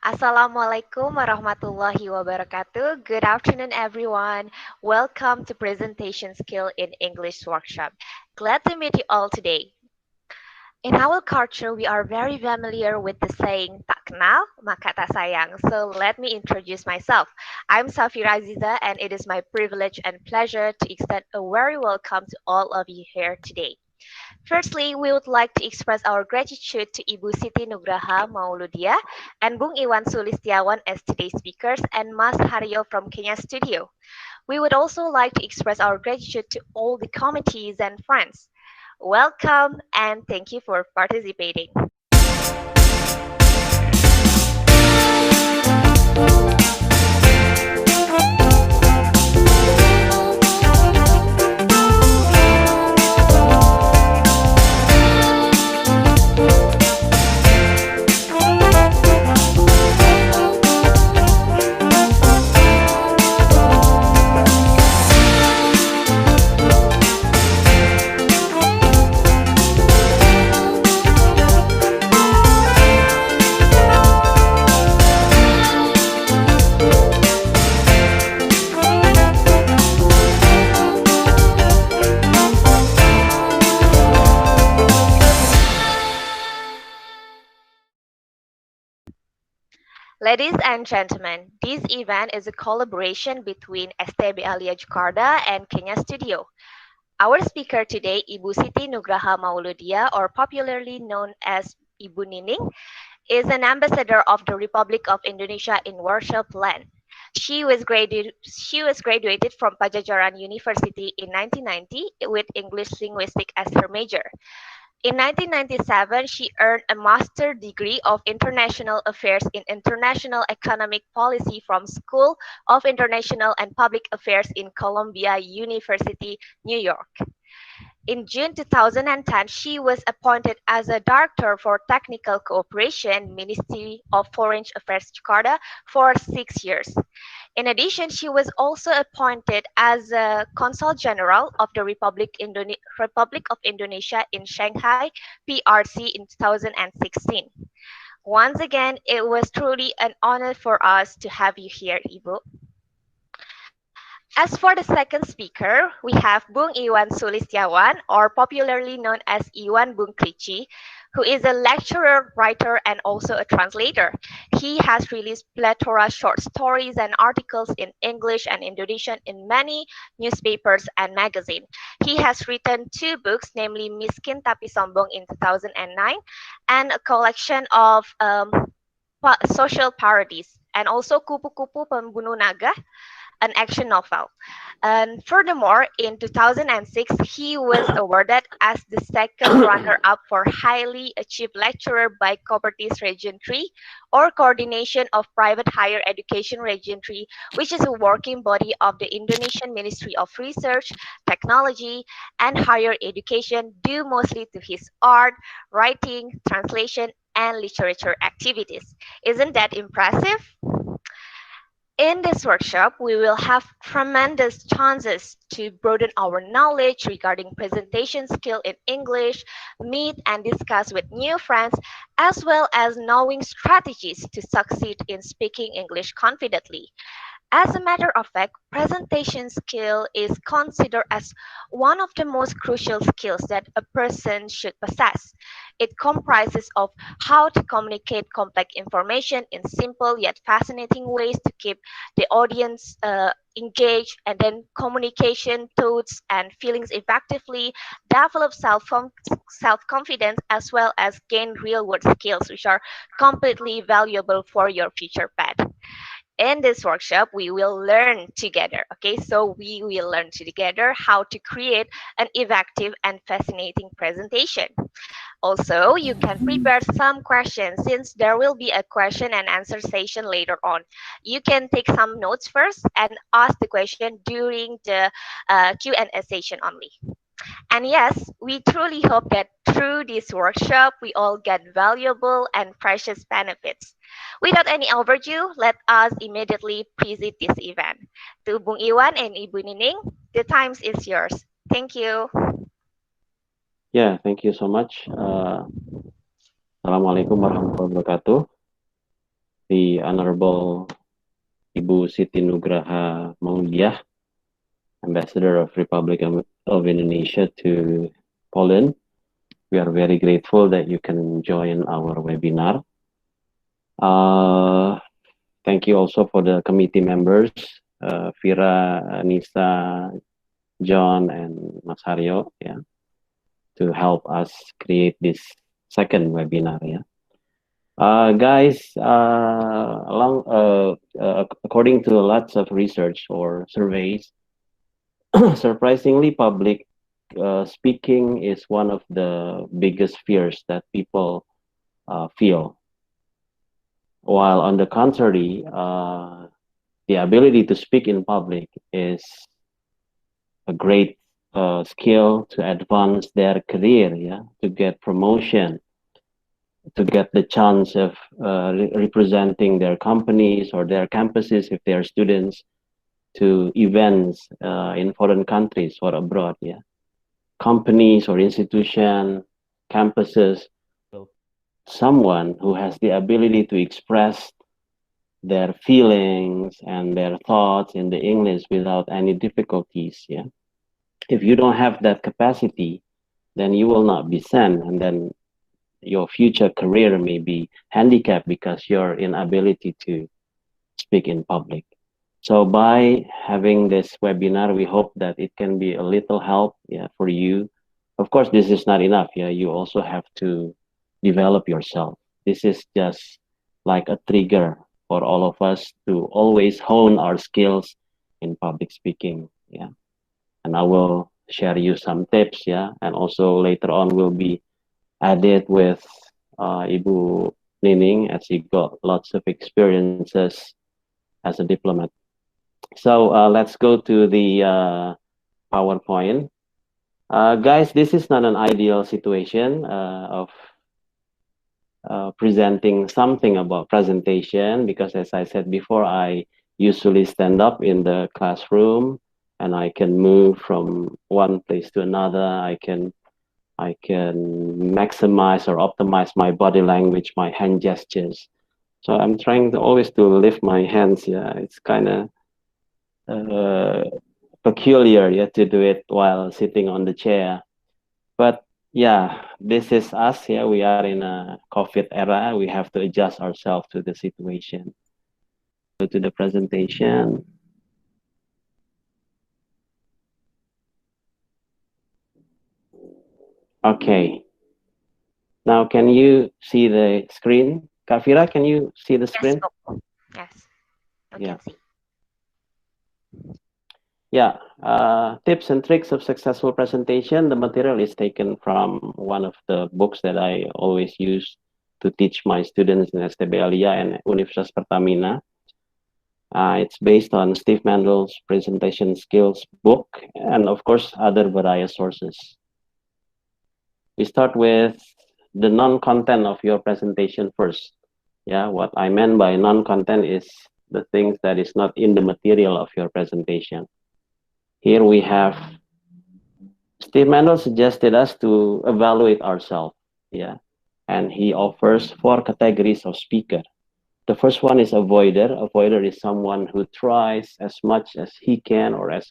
Assalamualaikum warahmatullahi wabarakatuh. Good afternoon, everyone. Welcome to Presentation Skill in English workshop. Glad to meet you all today. In our culture, we are very familiar with the saying, tak kenal, maka tak sayang. So let me introduce myself. I'm Safira Aziza, and it is my privilege and pleasure to extend a very welcome to all of you here today. Firstly, we would like to express our gratitude to Ibu Siti Nugraha Mauludiah and Bung Iwan Sulistiawan as today's speakers and Mas Haryo from Kenya studio. We would also like to express our gratitude to all the committees and friends. Welcome and thank you for participating. Ladies and gentlemen, this event is a collaboration between STBA LIA Jakarta and Kenya Studio. Our speaker today, Ibu Siti Nugraha Mauludiah, or popularly known as Ibu Nining, is an ambassador of the Republic of Indonesia in workshop land. She was graduated from Pajajaran University in 1990 with English Linguistics as her major. In 1997, she earned a master's degree of International Affairs in International Economic Policy from School of International and Public Affairs in Columbia University, New York. In June 2010, she was appointed as a Director for Technical Cooperation, Ministry of Foreign Affairs Jakarta for 6 years. In addition, she was also appointed as a Consul General of the Republic of Indonesia in Shanghai, PRC in 2016. Once again, it was truly an honor for us to have you here, Ibu. As for the second speaker, we have Bung Iwan Sulistiawan, or popularly known as Iwan Bung Kelinci, who is a lecturer, writer, and also a translator. He has released plethora short stories and articles in English and Indonesian in many newspapers and magazines. He has written 2 books, namely Miskin Tapi Sombong in 2009, and a collection of social parodies, and also Kupu-Kupu Pembunuh Naga, an action novel. And furthermore, in 2006, he was awarded as the second runner-up for highly achieved lecturer by Cooperative Region 3, or Coordination of Private Higher Education Region 3, which is a working body of the Indonesian Ministry of Research, Technology, and Higher Education, due mostly to his art, writing, translation, and literature activities. Isn't that impressive? In this workshop, we will have tremendous chances to broaden our knowledge regarding presentation skill in English, meet and discuss with new friends, as well as knowing strategies to succeed in speaking English confidently. As a matter of fact, presentation skill is considered as one of the most crucial skills that a person should possess. It comprises of how to communicate complex information in simple yet fascinating ways to keep the audience engaged, and then communication thoughts and feelings effectively, develop self-confidence, as well as gain real-world skills, which are completely valuable for your future path. In this workshop, we will learn together. Okay, so we will learn together how to create an effective and fascinating presentation. Also, you can prepare some questions since there will be a question and answer session later on. You can take some notes first and ask the question during the Q&A session only. And yes, we truly hope that through this workshop, we all get valuable and precious benefits. Without any overdue, let us immediately proceed this event. To Bung Iwan and Ibu Nining, the time is yours. Thank you. Yeah, thank you so much. Assalamualaikum warahmatullahi wabarakatuh. the Honorable Ibu Siti Nugraha Mauludiah, Ambassador of Republic of Indonesia to Poland. We are very grateful that you can join our webinar. Thank you also for the committee members, Vira, Nisa, John, and Mas Haryo, yeah, to help us create this second webinar, yeah. Guys, according to lots of research or surveys, surprisingly, public speaking is one of the biggest fears that people feel. While on the contrary, the ability to speak in public is a great skill to advance their career, yeah, to get promotion, to get the chance of representing their companies or their campuses if they are students to events in foreign countries or abroad, yeah. Companies or institution, campuses, someone who has the ability to express their feelings and their thoughts in the English without any difficulties, yeah. If you don't have that capacity, then you will not be sent, and then your future career may be handicapped because your inability to speak in public. So by having this webinar, we hope that it can be a little help, yeah, for you. Of course, this is not enough. Yeah, you also have to develop yourself. This is just like a trigger for all of us to always hone our skills in public speaking. Yeah, and I will share you some tips. Yeah, and also later on we'll be added with Ibu Nining, as he got lots of experiences as a diplomat. So let's go to the PowerPoint. Guys, this is not an ideal situation of presenting something about presentation, because as I said before, I usually stand up in the classroom and I can move from one place to another. I can maximize or optimize my body language, my hand gestures. So I'm trying to always to lift my hands. Yeah, it's kind of peculiar, yeah, to do it while sitting on the chair. But yeah, this is us. Yeah, we are in a COVID era. We have to adjust ourselves to the situation. Go to the presentation. Okay. Now, can you see the screen? Kafira, can you see the screen? Yes, I Yeah. can see. Yeah, tips and tricks of successful presentation. The material is taken from one of the books that I always use to teach my students in STBA LIA and Universitas Pertamina. It's based on Steve Mendel's presentation skills book and of course other various sources. We start with the non-content of your presentation first. Yeah, what I meant by non-content is the things that is not in the material of your presentation. Here we have Steve Mendel suggested us to evaluate ourselves. Yeah, and he offers 4 categories of speaker. The first one is avoider. Avoider is someone who tries as much as he can or as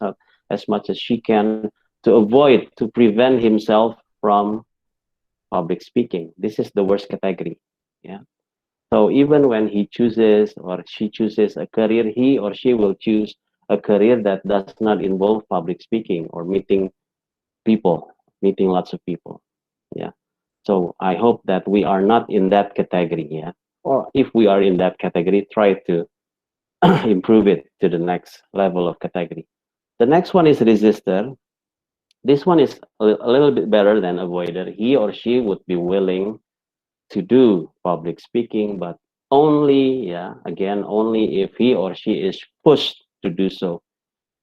much as she can to avoid, to prevent himself from public speaking. This is the worst category. Yeah. So even when he chooses or she chooses a career, he or she will choose a career that does not involve public speaking or meeting people, meeting lots of people. Yeah. So I hope that we are not in that category. Yeah. Or if we are in that category, try to improve it to the next level of category. The next one is resistor. This one is a little bit better than avoider. He or she would be willing to do public speaking, but only, yeah, again, only if he or she is pushed to do so,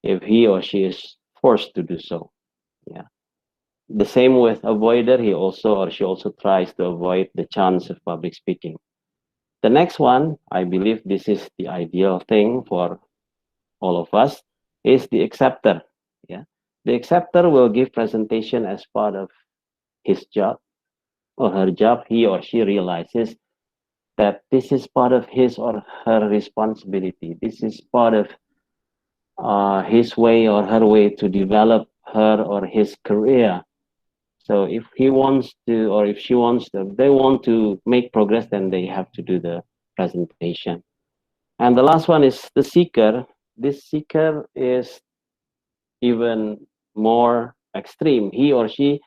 if he or she is forced to do so. Yeah. The same with avoider, he also or she also tries to avoid the chance of public speaking. The next one, I believe this is the ideal thing for all of us, is the acceptor. Yeah. The acceptor will give presentation as part of his job or her job. He or she realizes that this is part of his or her responsibility. This is part of his way or her way to develop her or his career. So if he wants to, or if she wants to, if they want to make progress, then they have to do the presentation. And the last one is the seeker. This seeker is even more extreme. He or she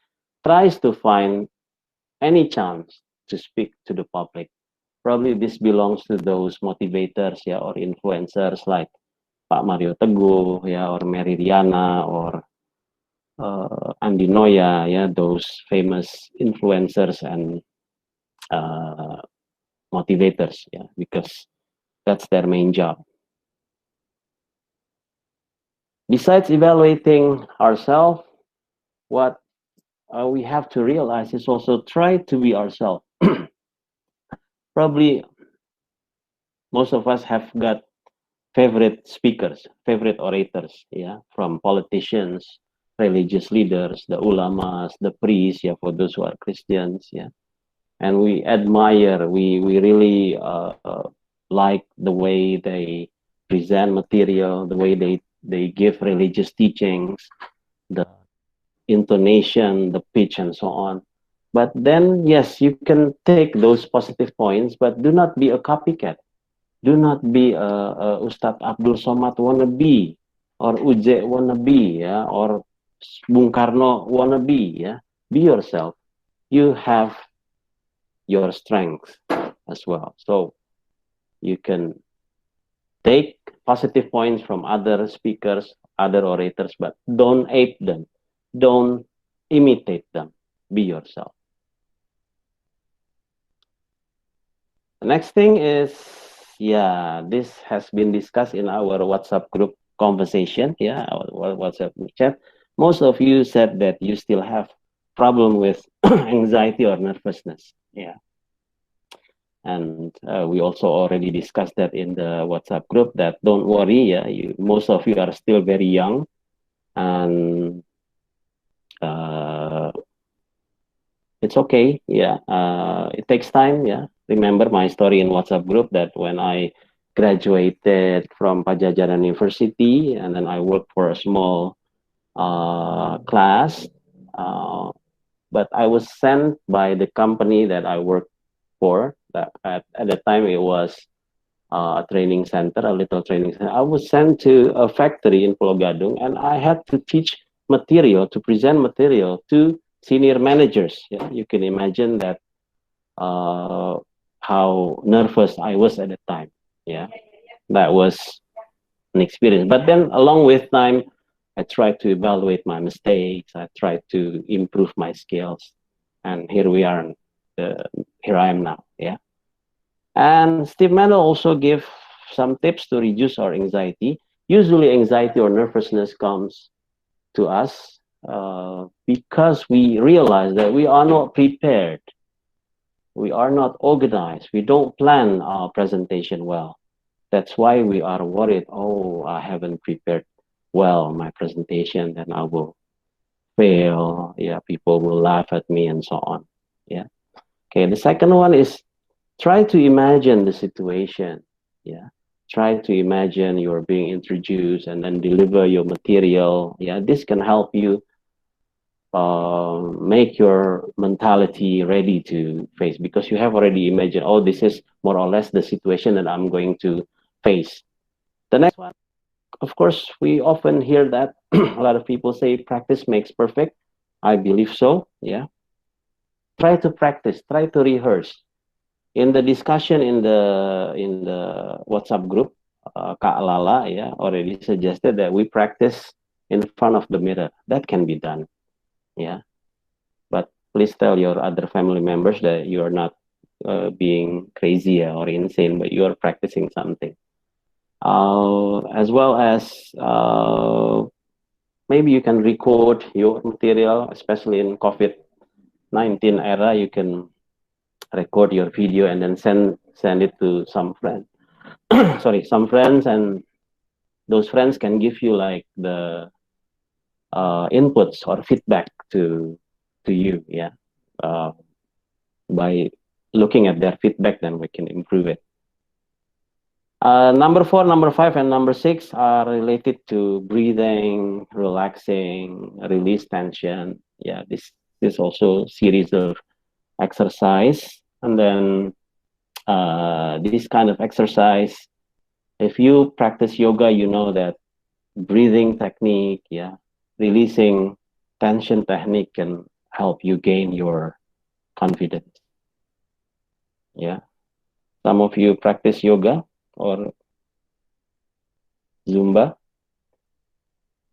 tries to find any chance to speak to the public. Probably this belongs to those motivators, yeah, or influencers like Pak Mario Teguh, yeah, or Mary Riana, or Andi Noya, yeah, those famous influencers and uh, motivators, yeah, because that's their main job. Besides evaluating ourselves, what we have to realize is also try to be ourselves. Probably most of us have got favorite speakers, favorite orators, yeah, from politicians, religious leaders, the ulamas, the priests, yeah, for those who are Christians, yeah, and we admire, we really like the way they present material, the way they give religious teachings, the intonation, the pitch, and so on. But then, yes, you can take those positive points, but do not be a copycat. Do not be a Ustadz Abdul Somad wannabe or Uje wannabe, yeah, or Bung Karno wannabe, yeah. Be yourself. You have your strengths as well. So you can take positive points from other speakers, other orators, but don't ape them. Don't imitate them. Be yourself. The next thing is, yeah, this has been discussed in our WhatsApp group conversation. Yeah, our WhatsApp chat. Most of you said that you still have problem with anxiety or nervousness. Yeah. And we also already discussed that in the WhatsApp group that don't worry. Yeah, most of you are still very young, and uh, it's okay. Yeah, it takes time. Yeah, remember my story in WhatsApp group that when I graduated from Pajajaran University and then I worked for a small class, uh, but I was sent by the company that I worked for. That at the time it was a training center, a little training center. I was sent to a factory in Pulau Gadung, and I had to teach material, to present material to senior managers. Yeah, you can imagine that how nervous I was at the time. Yeah, that was an experience. But then, along with time, I tried to evaluate my mistakes. I tried to improve my skills, and here we are. Here I am now. Yeah. And Steve Mendel also gave some tips to reduce our anxiety. Usually, anxiety or nervousness comes to us because we realize that we are not prepared. We are not organized. We don't plan our presentation well. That's why we are worried. Oh, I haven't prepared well my presentation, then I will fail. Yeah, people will laugh at me and so on. Yeah. Okay. The second one is try to imagine the situation. Yeah, try to imagine you're being introduced and then deliver your material. Yeah, this can help you make your mentality ready to face, because you have already imagined, oh, this is more or less the situation that I'm going to face. The next one, of course, we often hear that a lot of people say practice makes perfect. I believe so. Yeah, try to practice, try to rehearse. In the discussion in the WhatsApp group, Kak Lala, yeah, already suggested that we practice in front of the mirror. That can be done, yeah. But please tell your other family members that you are not being crazy or insane, but you are practicing something. As well as maybe you can record your material, especially in COVID-19 era. You can record your video and then send it to some friend. Sorry, some friends, and those friends can give you like the inputs or feedback to you, yeah, by looking at their feedback, then we can improve it. Number 4, number 5, and number 6 are related to breathing, relaxing, release tension. Yeah, this is also series of exercise. And then this kind of exercise, if you practice yoga, you know that breathing technique, yeah, releasing tension technique can help you gain your confidence. Yeah, some of you practice yoga or Zumba.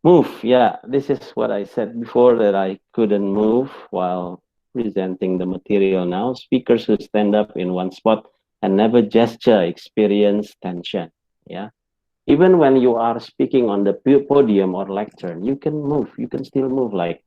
Move, yeah, this is what I said before, that I couldn't move while presenting the material now. Speakers who stand up in one spot and never gesture experience tension. Yeah, even when you are speaking on the podium or lectern, you can move. You can still move, like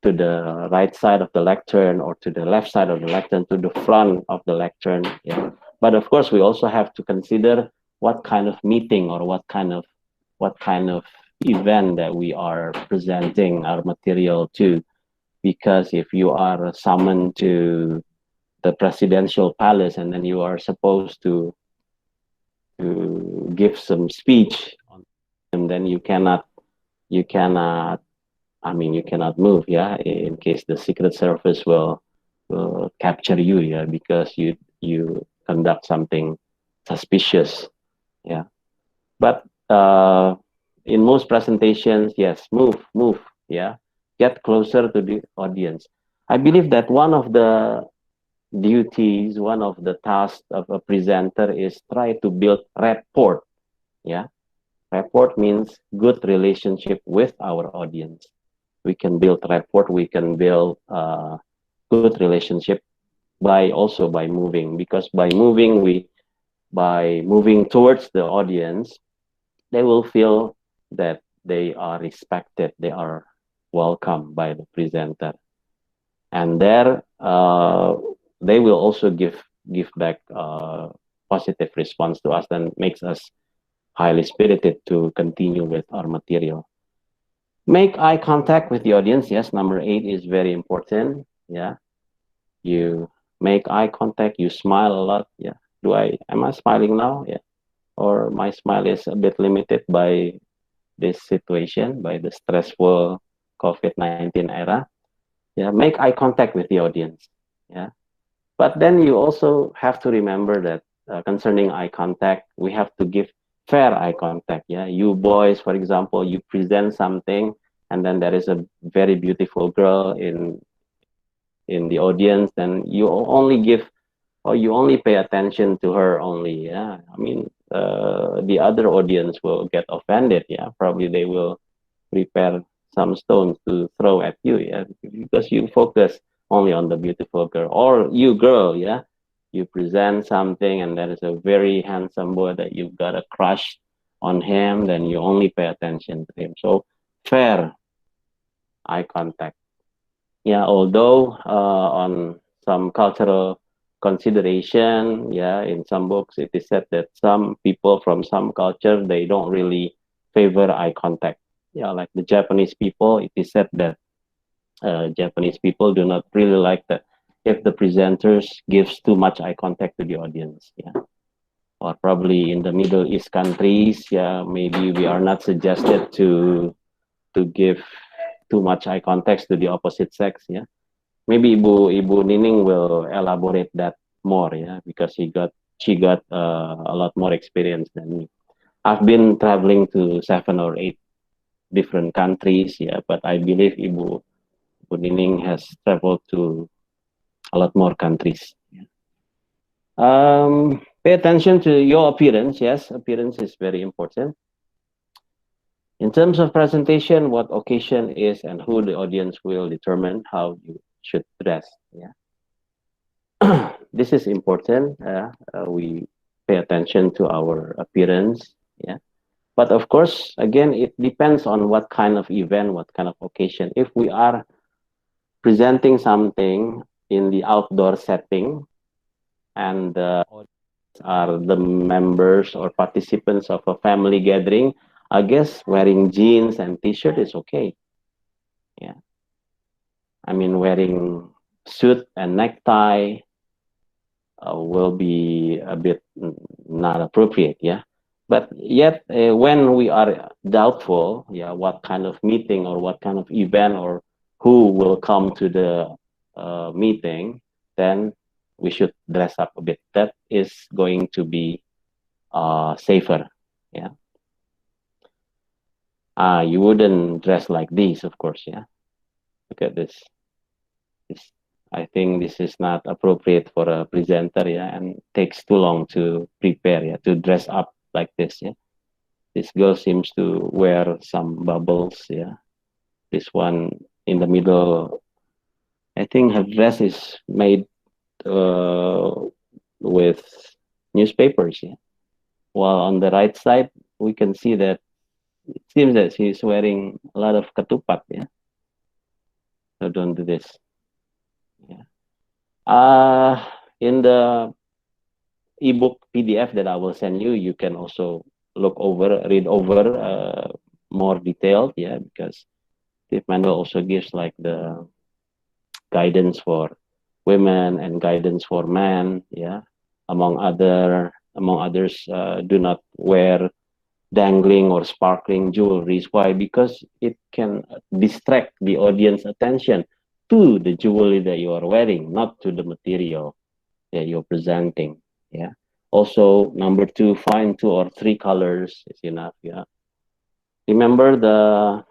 to the right side of the lectern or to the left side of the lectern, to the front of the lectern. Yeah, but of course we also have to consider what kind of meeting or what kind of event that we are presenting our material to. Because if you are summoned to the presidential palace and then you are supposed to give some speech, and then you cannot I mean, you cannot move, yeah, in case the Secret Service will capture you, yeah, because you conduct something suspicious, yeah. But in most presentations, yes, move, yeah, get closer to the audience. I believe that one of the duties, one of the tasks of a presenter is try to build rapport, yeah. Rapport means good relationship with our audience. We can build rapport, we can build good relationship by moving, because by moving towards the audience, they will feel that they are respected, they are welcomed by the presenter, and there they will also give back positive response to us, and makes us highly spirited to continue with our material. Make eye contact with the audience. Yes, number 8 is very important. Yeah, you make eye contact, you smile a lot. Yeah, am I smiling now? Yeah, or my smile is a bit limited by this situation, by the stressful COVID-19 era. Yeah, make eye contact with the audience. Yeah, but then you also have to remember that concerning eye contact, we have to give fair eye contact. Yeah, you boys, for example, you present something, and then there is a very beautiful girl in the audience, then you only give, or you only pay attention to her only. Yeah, I mean, the other audience will get offended. Yeah, probably they will prepare some stones to throw at you. Yeah, because you focus only on the beautiful girl, or you girl. Yeah, you present something and there is a very handsome boy that you've got a crush on him, then you only pay attention to him. So fair eye contact. Yeah, although on some cultural consideration, yeah, in some books it is said that some people from some culture, they don't really favor eye contact. Yeah, like the Japanese people, it is said that Japanese people do not really like that if the presenters gives too much eye contact to the audience. Yeah, or probably in the Middle East countries, yeah, maybe we are not suggested to give too much eye contact to the opposite sex. Yeah, maybe Ibu Nining will elaborate that more, yeah, because she got a lot more experience than me. I've been traveling to 7 or 8 different countries, yeah, but I believe Ibu Nining has traveled to a lot more countries. Yeah. Pay attention to your appearance. Yes, appearance is very important. In terms of presentation, what occasion is and who the audience will determine how you should dress. Yeah. This is important. We pay attention to our appearance. Yeah. But of course, again, it depends on what kind of event, what kind of occasion. If we are presenting something in the outdoor setting, and the audience are the members or participants of a family gathering, I guess wearing jeans and t-shirt is okay. Yeah. I mean, wearing suit and necktie, will be a bit not appropriate, yeah. But yet, when we are doubtful, yeah, what kind of meeting or what kind of event or who will come to the meeting, then we should dress up a bit. That is going to be safer, yeah. You wouldn't dress like these, of course, yeah. Look at this. I think this is not appropriate for a presenter, yeah, and takes too long to prepare, yeah, to dress up like this, yeah. This girl seems to wear some bubbles, yeah. This one in the middle, I think her dress is made uh, with newspapers, yeah. While on the right side, we can see that it seems that she's wearing a lot of ketupat, yeah. So don't do this. Yeah. In the ebook PDF that I will send you, you can also read over more detailed, yeah, because the manual also gives like the guidance for women and guidance for men, yeah. Among others, do not wear dangling or sparkling jewelry. Why? Because it can distract the audience attention to the jewelry that you are wearing, not to the material that you're presenting. Yeah. Also, number two, find 2 or 3 colors is enough. Yeah. Remember, the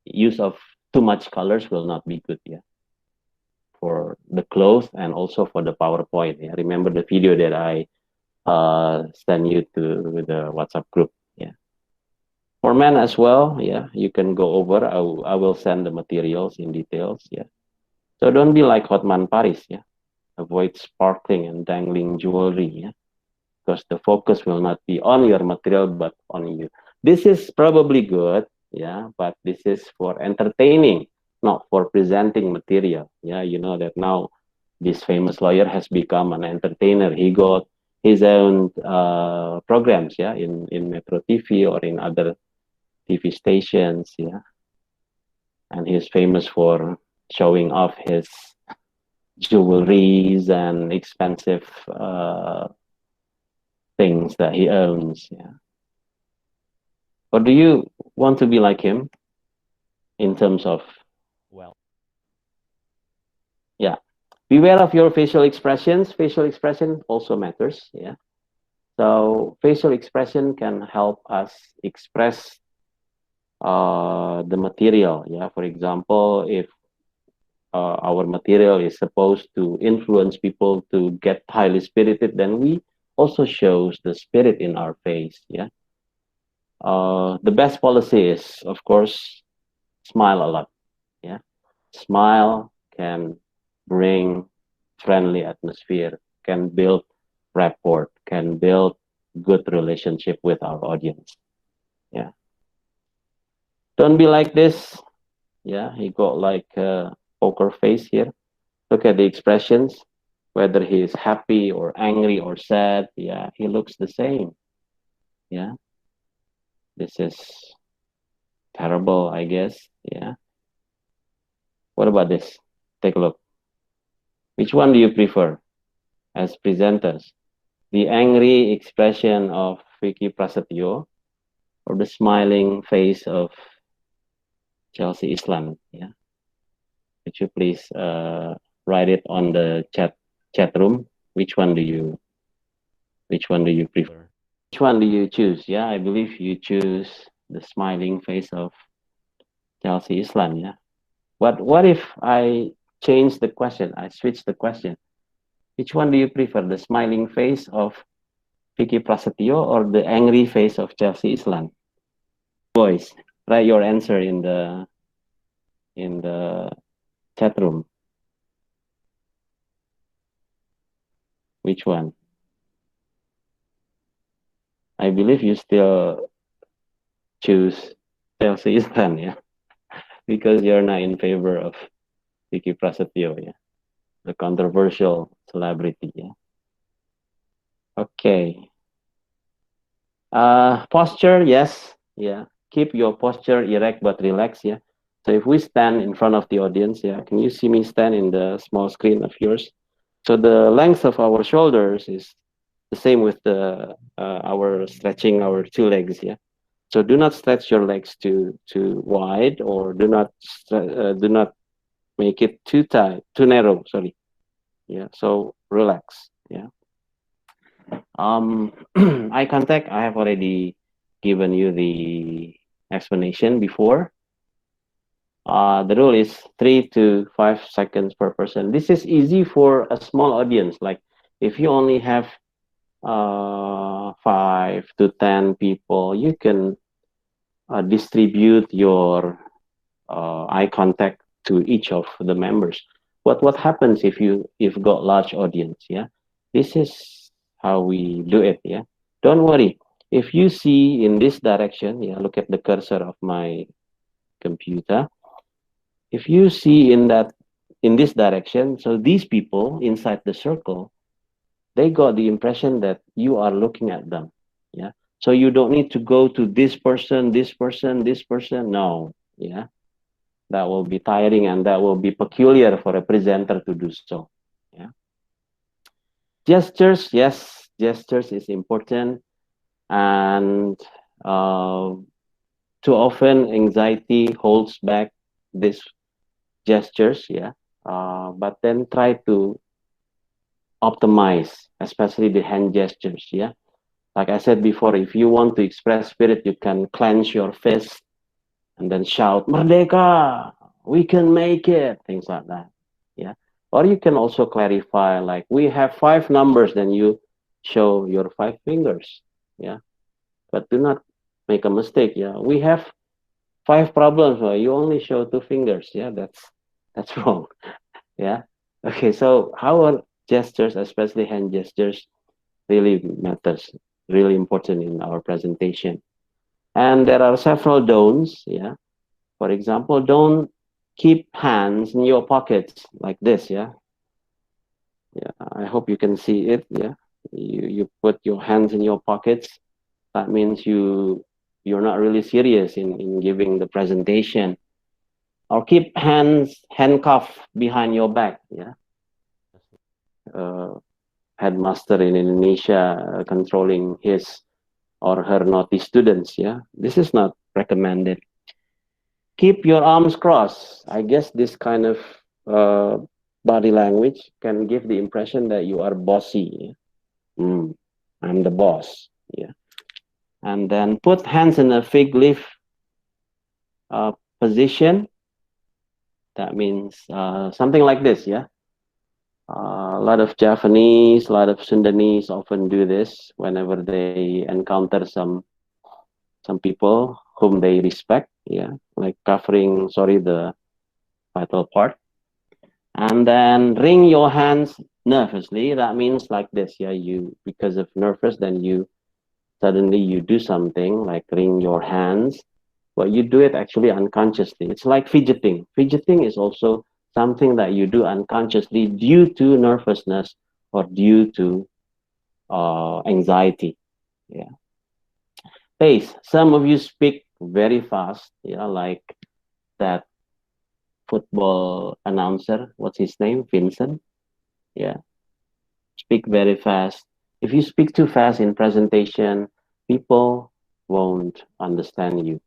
use of too much colors will not be good. Yeah. For the clothes and also for the PowerPoint. Yeah. Remember the video that I send you to the WhatsApp group. Yeah. For men as well. Yeah. You can go over. I will send the materials in details. Yeah. So don't be like Hotman Paris. Yeah. Avoid sparkling and dangling jewelry. Yeah. Because the focus will not be on your material but on you. This is probably good, yeah, but this is for entertaining, not for presenting material. Yeah, you know that now this famous lawyer has become an entertainer. He got his own programs, yeah, in Metro TV or in other TV stations, yeah, and he's famous for showing off his jewelries and expensive things that he owns, yeah. Or do you want to be like him in terms of, Well, yeah, beware of your facial expressions. Facial expression also matters, yeah. So facial expression can help us express the material, yeah. For example, if our material is supposed to influence people to get highly spirited, then we also shows the spirit in our face, yeah. The best policy is, of course, smile a lot. Yeah, smile can bring friendly atmosphere, can build rapport, can build good relationship with our audience. Yeah, don't be like this. Yeah, he got like a poker face here. Look at the expressions, whether he is happy or angry or sad. Yeah, he looks the same. Yeah, this is terrible, I guess. Yeah. What about this? Take a look. Which one do you prefer as presenters? The angry expression of Vicky Prasetyo or the smiling face of Chelsea Islam? Yeah. Could you please write it on the chat room? Which one do you prefer? Which one do you choose? Yeah, I believe you choose the smiling face of Chelsea Islam. Yeah. What if I change the question? I switch the question. Which one do you prefer? The smiling face of Vicky Prasetyo or the angry face of Chelsea Islam? Boys, write your answer in the chat room. Which one? I believe you still choose Chelsea Islam, yeah, because you're not in favor of Vicky Prasetyo, yeah, the controversial celebrity, yeah. Okay. Posture, yes, yeah. Keep your posture erect but relaxed, yeah. So if we stand in front of the audience, yeah, can you see me stand in the small screen of yours? So the length of our shoulders is the same with the our stretching our two legs. Yeah. So do not stretch your legs too wide, or do not make it too tight, too narrow. Sorry. Yeah. So relax. Yeah. Eye contact. I have already given you the explanation before. The rule is 3 to 5 seconds per person. This is easy for a small audience. Like if you only have 5 to 10 people, you can distribute your eye contact to each of the members. What happens if you've got large audience? Yeah, this is how we do it. Yeah, don't worry. If you see in this direction, yeah, look at the cursor of my computer. If you see in this direction, so these people inside the circle, they got the impression that you are looking at them. Yeah. So you don't need to go to this person, this person, this person. No. Yeah. That will be tiring, and that will be peculiar for a presenter to do so. Yeah. Gestures, yes, gestures is important. And too often anxiety holds back these gestures. Yeah. But then try to optimize, especially the hand gestures. Yeah. Like I said before, if you want to express spirit, you can clench your fist and then shout, Merdeka, we can make it, things like that. Yeah. Or you can also clarify, like, we have 5 numbers, then you show your 5 fingers. Yeah. But do not make a mistake. Yeah. We have 5 problems. Well, you only show 2 fingers. Yeah. That's wrong. Yeah. Okay. So how are gestures, especially hand gestures, really matters, really important in our presentation. And there are several don'ts. Yeah. For example, don't keep hands in your pockets like this. Yeah. Yeah. I hope you can see it. Yeah. You put your hands in your pockets. That means you're not really serious in giving the presentation. Or keep hands handcuffed behind your back. Yeah. Uh, Headmaster in Indonesia controlling his or her naughty students. Yeah. This is not recommended. Keep your arms crossed. I guess this kind of uh, body language can give the impression that you are bossy. I'm the boss. Yeah. And then put hands in a fig leaf position. That means something like this. Yeah. A lot of Japanese, a lot of Sundanese often do this whenever they encounter some people whom they respect. Yeah. Like covering, sorry, the vital part. And then wring your hands nervously. That means like this. Yeah, you, because of nervous, then you suddenly you do something like wring your hands, but you do it actually unconsciously. It's like fidgeting. Fidgeting is also something that you do unconsciously due to nervousness or due to anxiety. Yeah. Pace. Some of you speak very fast. Yeah, like that football announcer. What's his name? Vincent. Yeah. Speak very fast. If you speak too fast in presentation, people won't understand you.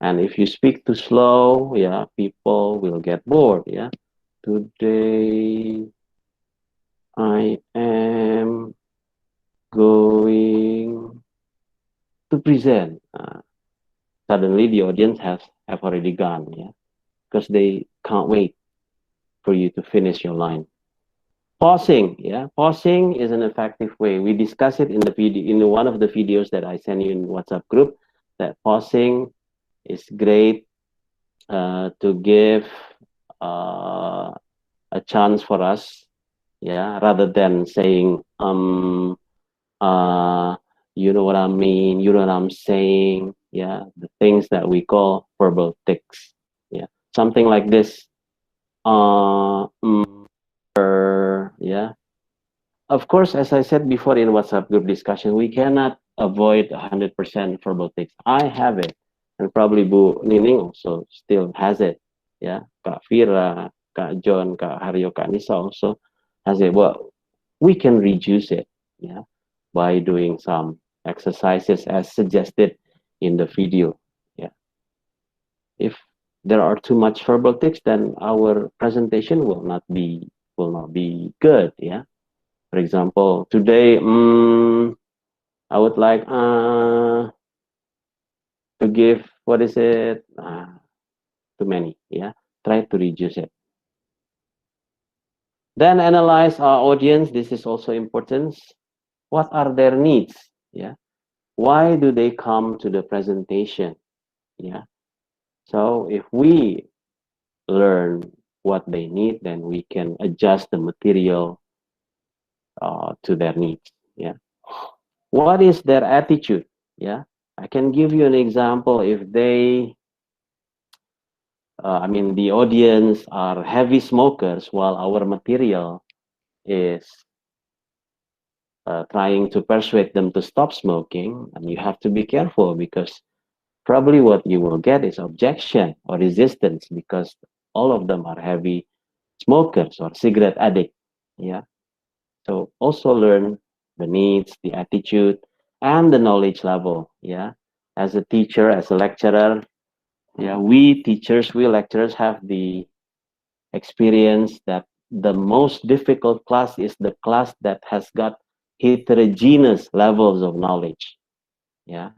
And if you speak too slow, yeah, people will get bored. Yeah. Today I am going to present. Suddenly the audience have already gone. Yeah. Because they can't wait for you to finish your line. Pausing, yeah, pausing is an effective way. We discussed it in the video, in one of the videos that I sent you in WhatsApp group. That pausing is great to give uh, a chance for us, yeah, rather than saying uh, you know what I mean, you know what I'm saying, yeah, the things that we call verbal tics, yeah, something like this, yeah. Of course, as I said before in WhatsApp group discussion, we cannot avoid 100% verbal text. I have it, and probably Bu Nining also still has it. Yeah, Kak Vira, Kak John, Kak Haryo, Kak Nisa also. I say, well, we can reduce it, yeah, by doing some exercises as suggested in the video. Yeah. If there are too much verbal text, then our presentation will not be good. Yeah. For example, today, I would like to give, what is it? Too many. Yeah. Try to reduce it. Then analyze our audience. This is also important. What are their needs? Yeah. Why do they come to the presentation? Yeah. So if we learn what they need, then we can adjust the material to their needs. Yeah. What is their attitude? Yeah. I can give you an example. If they, I mean, the audience are heavy smokers, while our material is trying to persuade them to stop smoking, and you have to be careful because probably what you will get is objection or resistance because all of them are heavy smokers or cigarette addict. Yeah. So also learn the needs, the attitude, and the knowledge level. Yeah. As a teacher, as a lecturer, yeah, we teachers, we lecturers have the experience that the most difficult class is the class that has got heterogeneous levels of knowledge. Yeah.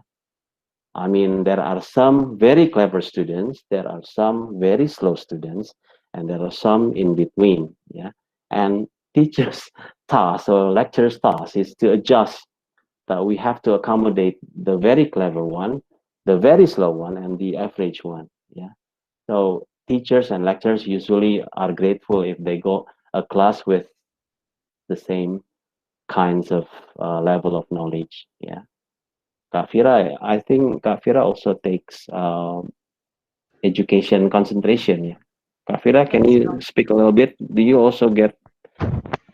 I mean, there are some very clever students, there are some very slow students, and there are some in between. Yeah. And teachers' task or lecturers' task is to adjust that we have to accommodate the very clever one, the very slow one, and the average one. Yeah. So teachers and lecturers usually are grateful if they go a class with the same kinds of level of knowledge. Yeah. Kak Fira, I think Kak Fira also takes education concentration. Yeah. Kak Fira, can Yes, you speak a little bit? Do you also get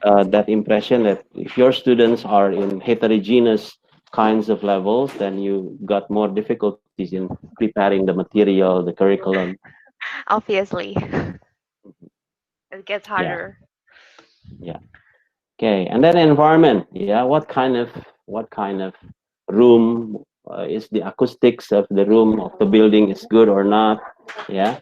that impression that if your students are in heterogeneous kinds of levels, then you got more difficulties in preparing the material, the curriculum? obviously. It gets Yeah, harder. yeah. Okay, and then environment. Yeah, what kind of room is the acoustics of the room of the building is good or not? Yeah.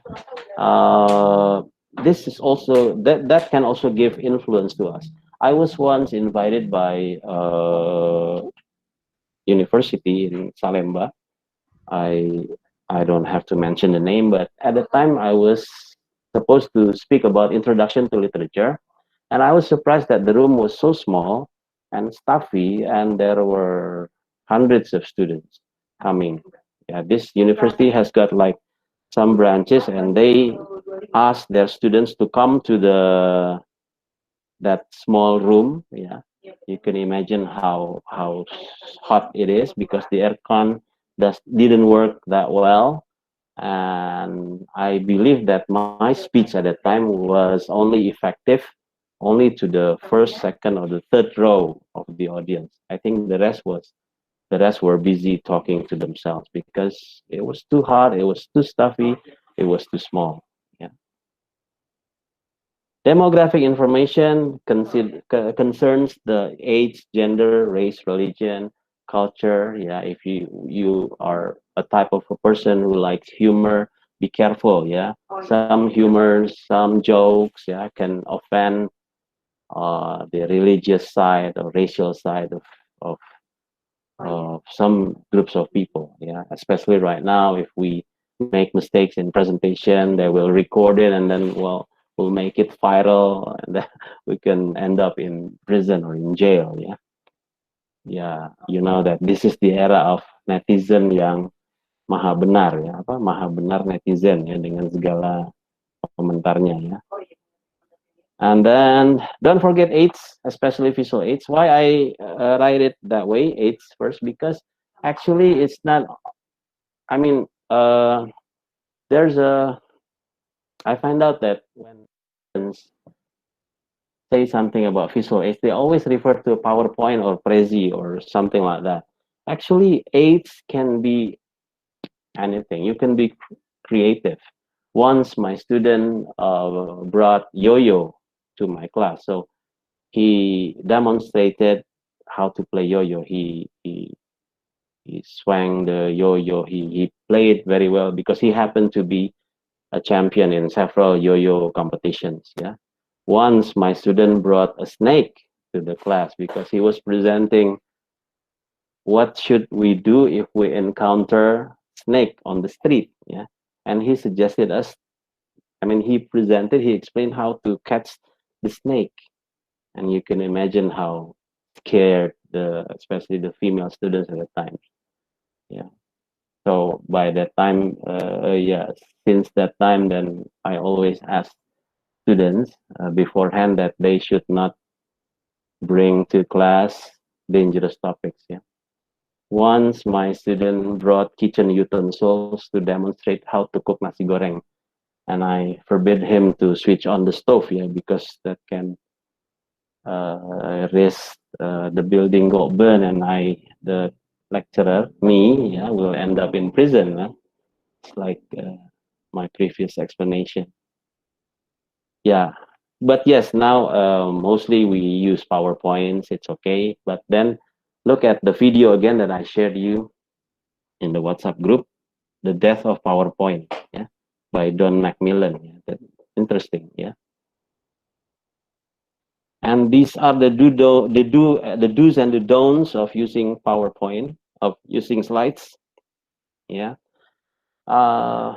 Uh, this is also that can also give influence to us. I was once invited by university in Salemba. I I don't have to mention the name, but at the time I was supposed to speak about introduction to literature, and I was surprised that the room was so small and stuffy, and there were hundreds of students coming. Yeah, this university has got like some branches, and they ask their students to come to the that small room. Yeah, you can imagine how hot it is because the aircon didn't work that well, and I believe that my speech at that time was only effective only to the first, second, or the third row of the audience. I think the rest were busy talking to themselves because it was too hot, it was too stuffy, it was too small. Yeah. Demographic information concerns the age, gender, race, religion, culture. Yeah, if you are a type of a person who likes humor, be careful. Yeah, some humors, some jokes, yeah, can offend the religious side or racial side of some groups of people. Yeah, especially right now, if we make mistakes in presentation, they will record it and then we'll make it viral, and then we can end up in prison or in jail. Yeah, yeah, you know that this is the era of netizen yang maha benar ya, apa maha benar netizen ya dengan segala komentarnya ya. And then don't forget aids, especially visual aids. Why I write it that way, aids first, because actually it's not. I mean, there's a. I find out that when students say something about visual aids, they always refer to PowerPoint or Prezi or something like that. Actually, aids can be anything. You can be creative. Once my student brought yo-yo to my class, so he demonstrated how to play yo-yo. He swung the yo-yo. He played very well because he happened to be a champion in several yo-yo competitions. Yeah. Once my student brought a snake to the class because he was presenting what should we do if we encounter snake on the street. Yeah. And he suggested us, he explained how to catch the snake. And you can imagine how scared especially the female students at the time. Yeah. So by that time, yeah, since that time, then I always ask students beforehand that they should not bring to class dangerous topics. Yeah. Once my student brought kitchen utensils to demonstrate how to cook nasi goreng, and I forbid him to switch on the stove. Yeah, because that can risk the building got burned, and the lecturer, me, yeah, will end up in prison. It's like my previous explanation. Yeah, but yes, now mostly we use PowerPoints. It's okay, but then look at the video again that I shared you in the WhatsApp group, "The Death of PowerPoint," yeah, by Don Macmillan. Yeah, that's interesting. Yeah, and these are the do's and the don'ts of using PowerPoint, of using slides. Yeah,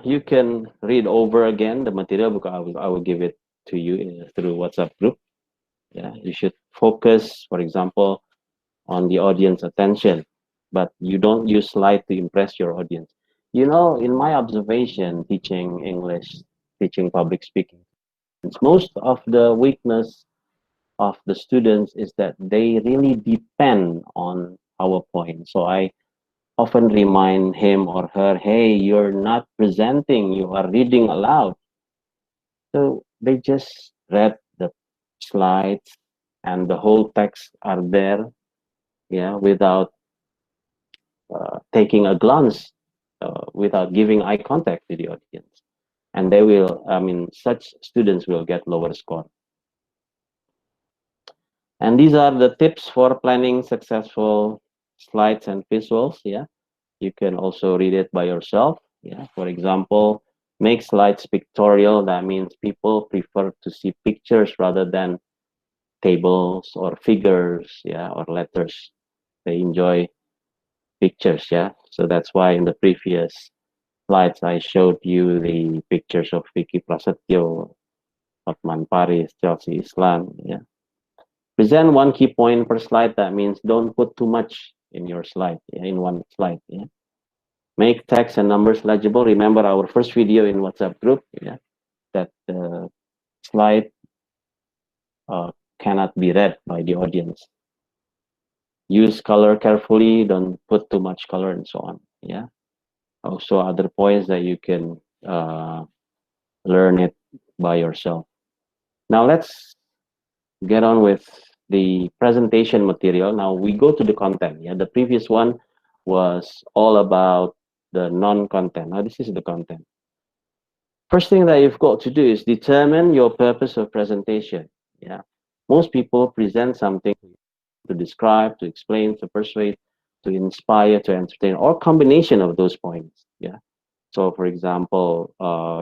you can read over again the material because I will give it to you through WhatsApp group. Yeah, you should focus, for example, on the audience attention, but you don't use slide to impress your audience. In my observation, teaching English, teaching public speaking, most of the weakness of the students is that they really depend on PowerPoint. So I often remind him or her, hey, you're not presenting, you are reading aloud. So they just read the slides and the whole text are there, yeah, without taking a glance, without giving eye contact to the audience. And such students will get lower score. And these are the tips for planning successful slides and visuals. Yeah, you can also read it by yourself. Yeah, for example, make slides pictorial. That means people prefer to see pictures rather than tables or figures. Yeah, or letters. They enjoy pictures. Yeah, so that's why in the previous slides I showed you the pictures of Vicky Prasetyo, Hotman Paris, Chelsea Islam. Yeah. Present one key point per slide. That means don't put too much in your slide, yeah, in one slide. Yeah. Make text and numbers legible. Remember our first video in WhatsApp group, yeah, that slide cannot be read by the audience. Use color carefully. Don't put too much color and so on. Yeah. Also, other points that you can learn it by yourself. Now let's get on with the presentation material. Now we go to the content. Yeah, the previous one was all about the non-content. Now this is the content. First thing that you've got to do is determine your purpose of presentation. Yeah, most people present something to describe, to explain, to persuade, to inspire, to entertain, or combination of those points. Yeah. So, for example,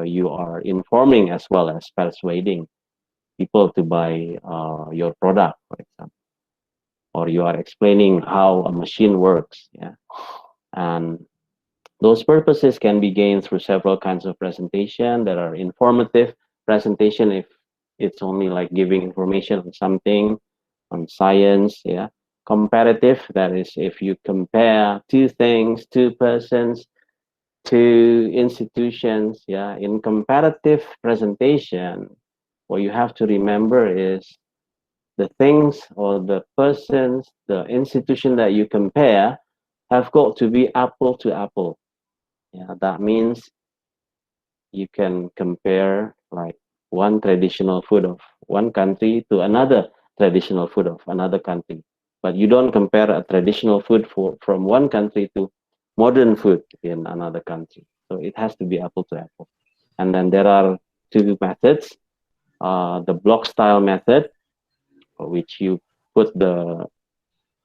you are informing as well as persuading people to buy your product, for example, or you are explaining how a machine works. Yeah, and those purposes can be gained through several kinds of presentation that are informative presentation if it's only like giving information on something, on science. Yeah, comparative, that is if you compare two things, two persons, two institutions. Yeah, in comparative presentation, what you have to remember is the things or the persons, the institution that you compare have got to be apple to apple. Yeah, that means you can compare like one traditional food of one country to another traditional food of another country. But you don't compare a traditional food from one country to modern food in another country. So it has to be apple to apple. And then there are two methods. The block style method, which you put the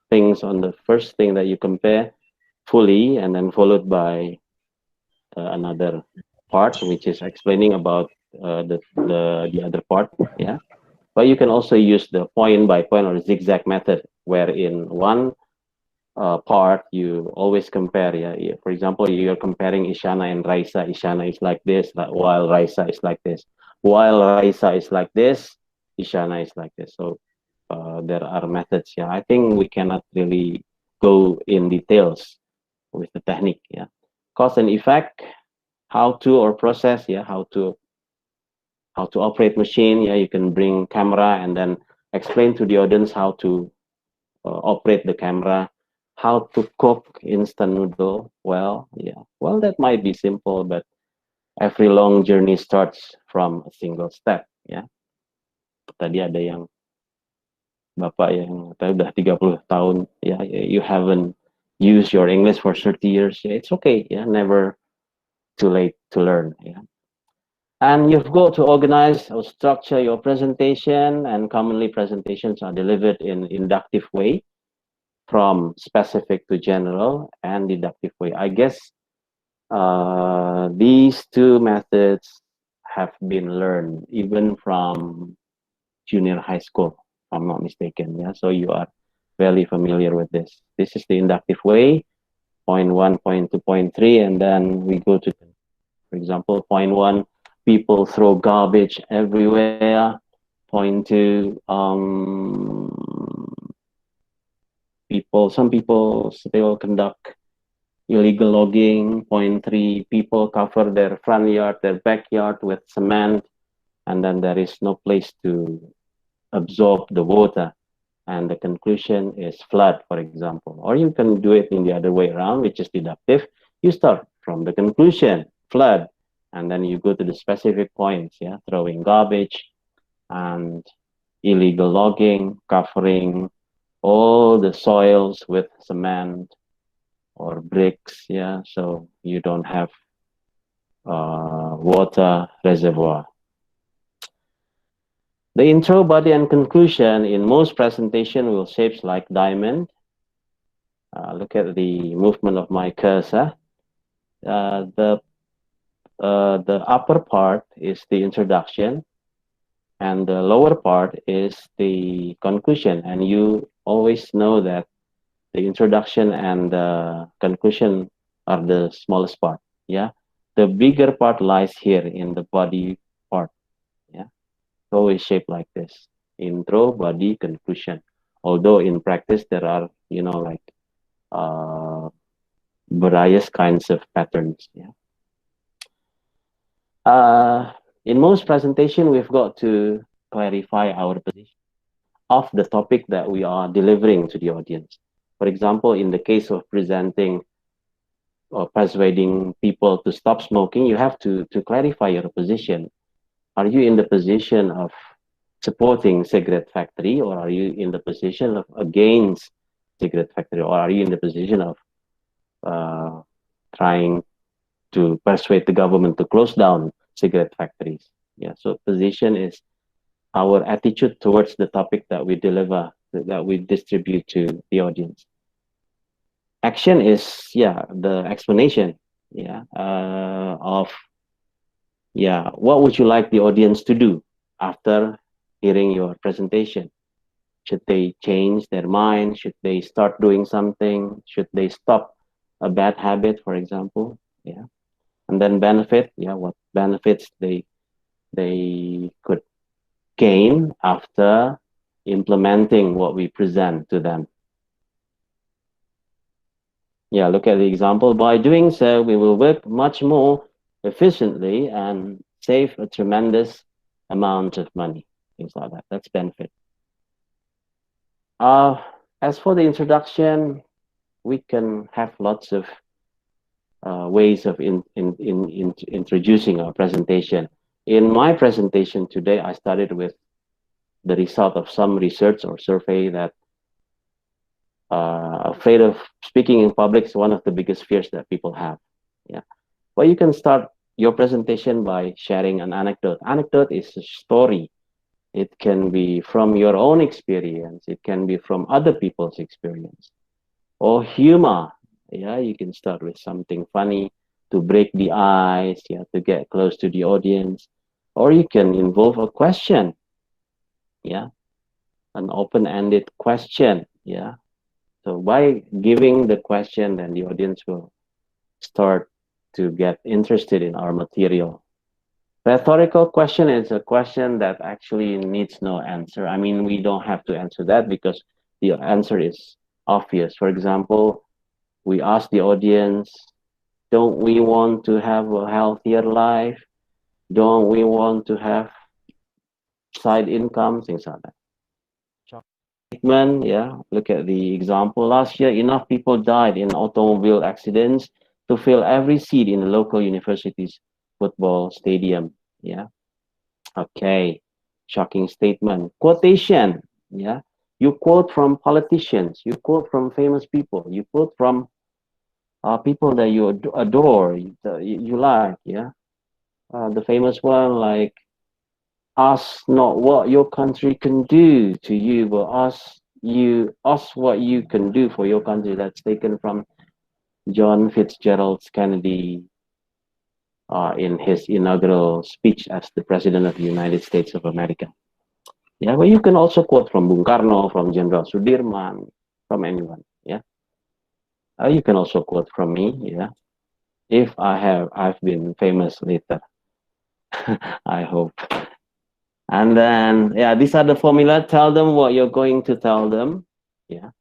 things on the first thing that you compare fully, and then followed by another part, which is explaining about the other part. Yeah. But you can also use the point by point or zigzag method, where in one part you always compare. Yeah, for example, you're comparing Ishana and Raisa. Ishana is like this, while Raisa is like this. While Raisa is like this, Ishana is like this. So there are methods. Yeah, I think we cannot really go in details with the technique. Yeah, cause and effect, how to or process. Yeah, how to operate machine. Yeah, you can bring camera and then explain to the audience how to operate the camera, how to cook instant noodle. Well, yeah, well, that might be simple, but every long journey starts from a single step. Ya, tadi ada yang bapak yang tadi udah 30 tahun, ya, you haven't used your English for 30 years. Yeah, it's okay. Yeah, never too late to learn. Yeah. And you've got to organize or structure your presentation, and commonly presentations are delivered in inductive way, from specific to general, and deductive way. I guess these two methods have been learned even from junior high school, if I'm not mistaken. Yeah, so you are very familiar with this. This is the inductive way, point one, point two, point three, and then we go to, for example, point one, people throw garbage everywhere. Point two, some people still conduct illegal logging. Point three, people cover their front yard, their backyard with cement, and then there is no place to absorb the water. And the conclusion is flood, for example. Or you can do it in the other way around, which is deductive. You start from the conclusion, flood, and then you go to the specific points, yeah, throwing garbage and illegal logging, covering all the soils with cement or bricks, yeah, so you don't have water reservoir. The intro, body, and conclusion in most presentation will shapes like diamond. Look at the movement of my cursor. The upper part is the introduction, and the lower part is the conclusion. And you always know that the introduction and the conclusion are the smallest part. Yeah, the bigger part lies here in the body part. Yeah, always shaped like this: intro, body, conclusion. Although in practice there are, like various kinds of patterns. Yeah. In most presentation, we've got to clarify our position of the topic that we are delivering to the audience. For example, in the case of presenting or persuading people to stop smoking, you have to clarify your position. Are you in the position of supporting cigarette factory, or are you in the position of against cigarette factory, or are you in the position of trying to persuade the government to close down cigarette factories? Yeah, so position is our attitude towards the topic that we deliver, that we distribute to the audience. Action is, the explanation, of, what would you like the audience to do after hearing your presentation? Should they change their mind? Should they start doing something? Should they stop a bad habit, for example? Yeah. And then benefit, what benefits they could gain after implementing what we present to them. Yeah, look at the example. By doing so, we will work much more efficiently and save a tremendous amount of money. Things like that. That's benefit. As for the introduction, we can have lots of ways of introducing our presentation. In my presentation today, I started with the result of some research or survey that afraid of speaking in public is one of the biggest fears that people have. Yeah, well, you can start your presentation by sharing an anecdote. Anecdote is a story It can be from your own experience. It can be from other people's experience. Or humor. Yeah, you can start with something funny to break the ice, yeah, to get close to the audience. Or you can involve a question, yeah, an open-ended question, yeah. So by giving the question, then the audience will start to get interested in our material. Rhetorical question is a question that actually needs no answer. I mean, we don't have to answer that because the answer is obvious. For example, we ask the audience, don't we want to have a healthier life? Don't we want to have side income? Things like that. Statement, yeah. Look at the example. Last year, enough people died in automobile accidents to fill every seat in the local university's football stadium. Yeah. Okay. Shocking statement. Quotation. Yeah. You quote from politicians. You quote from famous people. You quote from people that you adore, you like. Yeah. The famous one like, ask not what your country can do to you, but ask what you can do for your country. That's taken from John Fitzgerald Kennedy in his inaugural speech as the President of the United States of America. Yeah, but you can also quote from Bung Karno, from General Sudirman, from anyone. Yeah, you can also quote from me. Yeah, if I've been famous later. I hope. And then, yeah, these are the formula. Tell them what you're going to tell them. Yeah.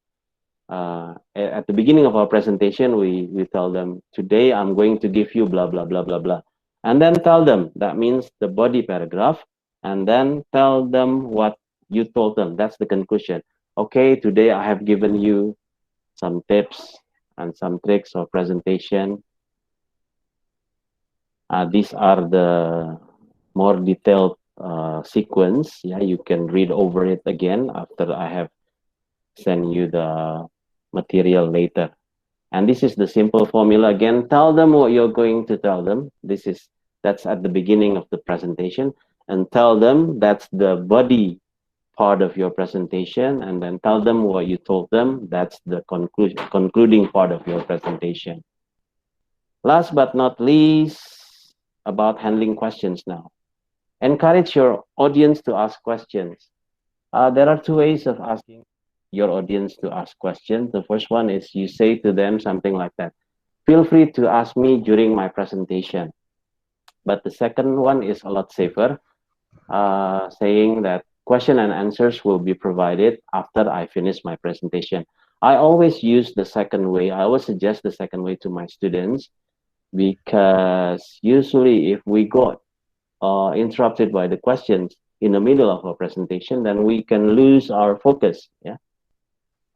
At the beginning of our presentation, we tell them, today I'm going to give you blah, blah, blah, blah, blah. And then tell them, that means the body paragraph. And then tell them what you told them. That's the conclusion. Okay, today I have given you some tips and some tricks of presentation. These are the more detailed sequence. Yeah, you can read over it again after I have sent you the material later. And this is the simple formula again. Tell them what you're going to tell them. That's at the beginning of the presentation, and tell them that's the body part of your presentation, and then tell them what you told them. That's the concluding part of your presentation. Last but not least, about handling questions now. Encourage your audience to ask questions. There are two ways of asking your audience to ask questions. The first one is you say to them something like that. Feel free to ask me during my presentation. But the second one is a lot safer, saying that question and answers will be provided after I finish my presentation. I always use the second way. I always suggest the second way to my students because usually if we got interrupted by the questions in the middle of a presentation, then we can lose our focus. Yeah.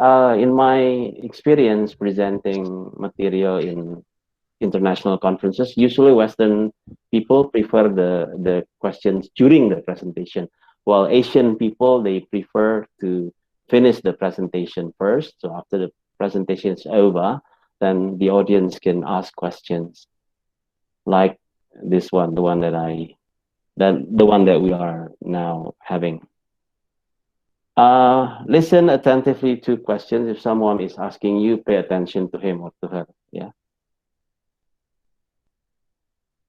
In my experience presenting material in international conferences, usually Western people prefer the questions during the presentation, while Asian people, they prefer to finish the presentation first. So after the presentation is over, then the audience can ask questions like this one, the one that we are now having. Listen attentively to questions. If someone is asking you, pay attention to him or to her. Yeah.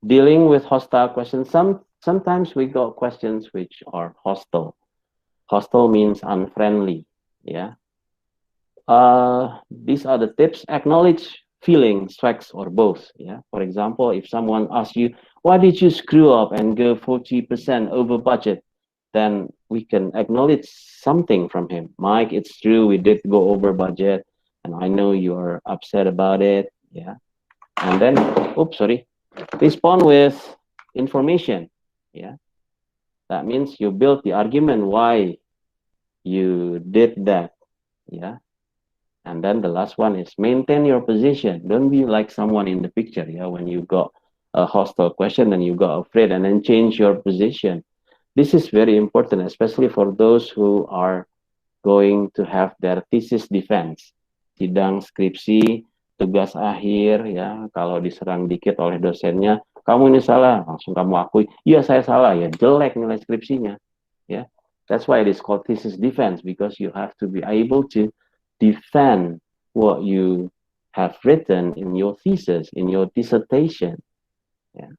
Dealing with hostile questions. Sometimes we got questions which are hostile. Hostile means unfriendly. Yeah. These are the tips. Acknowledge feelings, facts, or both. Yeah. For example, if someone asks you, why did you screw up and go 40% over budget? Then we can acknowledge something from him. Mike, it's true, we did go over budget, and I know you're upset about it. Yeah. And then, oops, sorry. Respond with information. Yeah. That means you build the argument why you did that. Yeah. And then the last one is maintain your position. Don't be like someone in the picture. Yeah. When you got a hostile question and you got afraid, and then change your position. This is very important, especially for those who are going to have their thesis defense, sidang skripsi, tugas akhir, ya. Kalau diserang dikit oleh dosennya, kamu ini salah, langsung kamu akui, iya saya salah, ya jelek nilai skripsinya, ya. That's why it is called thesis defense, because you have to be able to defend what you have written in your thesis, in your dissertation. Yeah.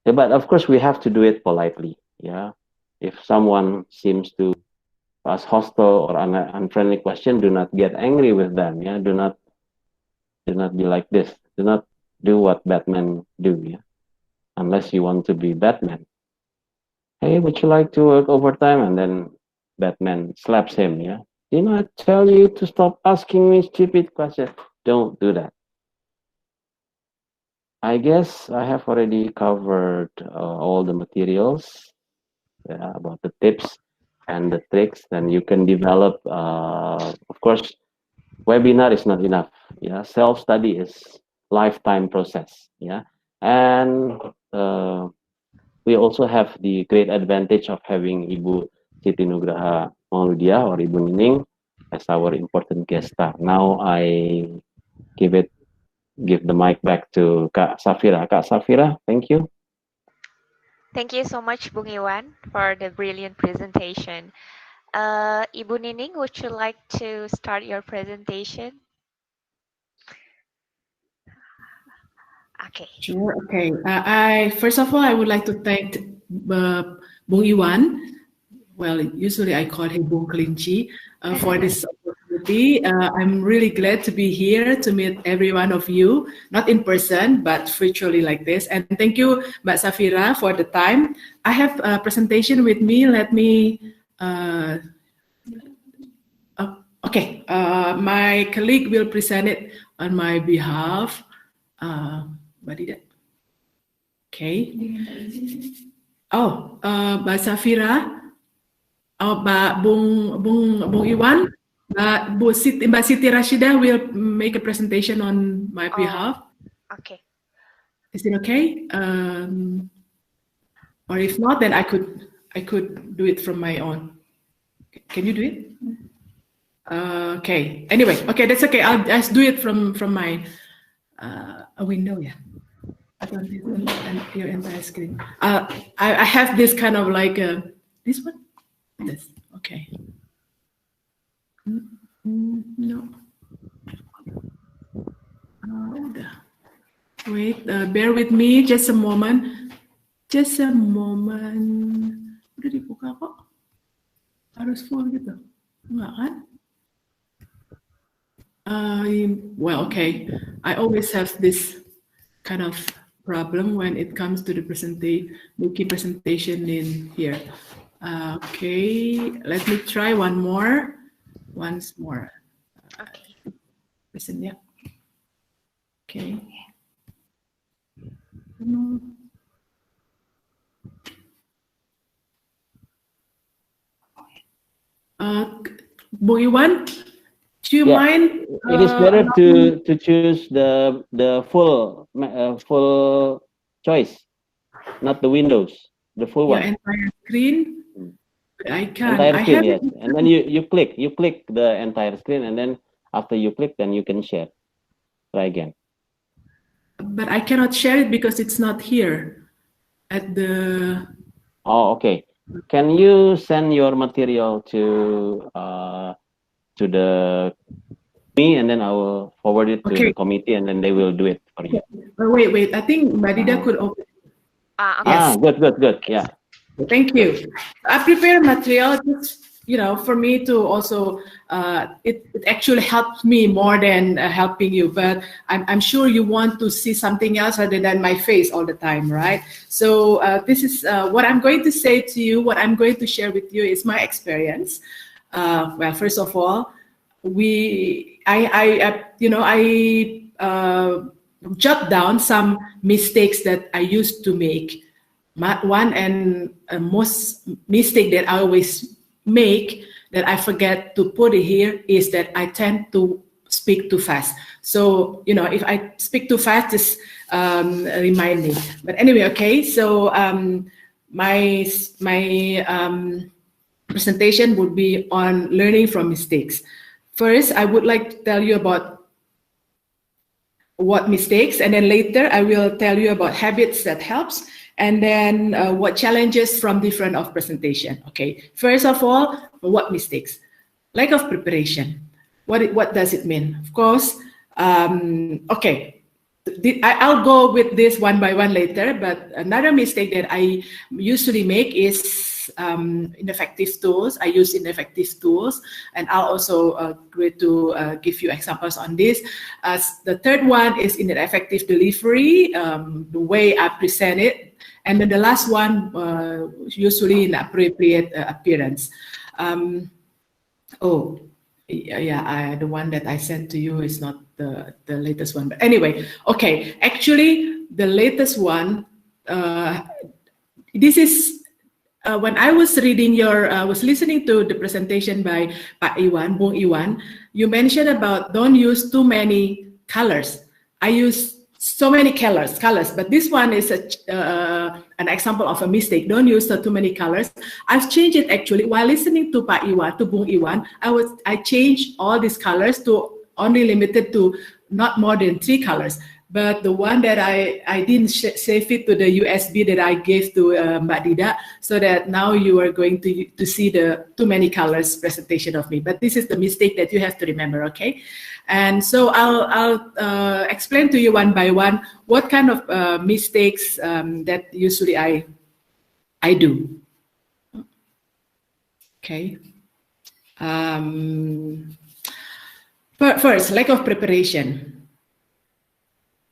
Yeah, but of course, we have to do it politely. Yeah. If someone seems to ask hostile or unfriendly question, do not get angry with them. Yeah. Do not be like this. Do not do what Batman do. Yeah. Unless you want to be Batman. Hey, would you like to work overtime? And then Batman slaps him. Yeah. Didn't I tell you to stop asking me stupid questions? Don't do that. I guess I have already covered all the materials about the tips and the tricks. Then you can develop. Of course, webinar is not enough. Yeah, self-study is lifetime process. Yeah, and we also have the great advantage of having Ibu Siti Nugraha Mauludiah or Ibu Nining as our important guest star. Now I give the mic back to Kak Safira. Kak Safira, thank you. Thank you so much, Bung Iwan, for the brilliant presentation. Ibu Nining, would you like to start your presentation? Okay. Sure. Okay. First of all, I would like to thank Bung Iwan. Well, usually I call him Bung Kelinci for this opportunity. I'm really glad to be here to meet every one of you, not in person, but virtually like this. And thank you, Mbak Safira, for the time. I have a presentation with me. Let me. Okay. My colleague will present it on my behalf. Okay. Oh, Mbak Safira. Oh, Bung Iwan, Mbak Siti Rashida will make a presentation on my behalf. Okay. Is it okay? Or if not, then I could do it from my own. Can you do it? Okay. Anyway, okay, that's okay. I'll just do it from my a window. Yeah. Your entire screen. I have this kind of like this one. This okay. No. Wait, bear with me just a moment. Just a moment. Udah dibuka kok. Harus full gitu. Enggak kan? Well, okay. I always have this kind of problem when it comes to the making presentation in here. Okay, let me try once more. Okay. Listen, yeah. Okay. Bung Iwan, do you mind? It is better to choose the full choice, not the windows, the full one. Entire screen. I can. Entire screen, yes. And then you click the entire screen, and then after you click, then you can share. Try again. But I cannot share it because it's not here at the. Oh, okay. Can you send your material to the me, and then I will forward it to the committee, and then they will do it for you. Wait. I think Madida could open. Okay. Good. Yeah. Thank you. I prepared material just, for me to also, it actually helped me more than helping you, but I'm sure you want to see something else other than my face all the time, right? So this is what I'm going to say to you, what I'm going to share with you is my experience. Well, first of all, I jot down some mistakes that I used to make. One and most mistake that I always make that I forget to put it here is that I tend to speak too fast. So, if I speak too fast, just remind me. But anyway, okay. So my presentation would be on learning from mistakes. First, I would like to tell you about what mistakes, and then later I will tell you about habits that helps. And then what challenges from different of presentation. Okay, first of all, what mistakes? Lack of preparation. What does it mean? Of course, okay. I'll go with this one by one later, but another mistake that I usually make is ineffective tools. I use ineffective tools, and I'll also going to give you examples on this. The third one is ineffective delivery, the way I present it, and then the last one usually inappropriate appearance. Oh, yeah, the one that I sent to you is not the latest one, but anyway, okay. Actually, the latest one. This is when I was reading I was listening to the presentation by Pak Iwan, Bung Iwan. You mentioned about don't use too many colors. I use so many colors, but this one is an example of a mistake. Don't use too many colors. I've changed it actually while listening to Pak Iwan, to Bung Iwan. I changed all these colors to only limited to not more than 3 colors. But the one that I didn't save it to the USB that I gave to Mbak Dida, so that now you are going to see the too many colors presentation of me. But this is the mistake that you have to remember, okay? And so I'll explain to you one by one what kind of mistakes that usually I do. Okay. First, lack of preparation.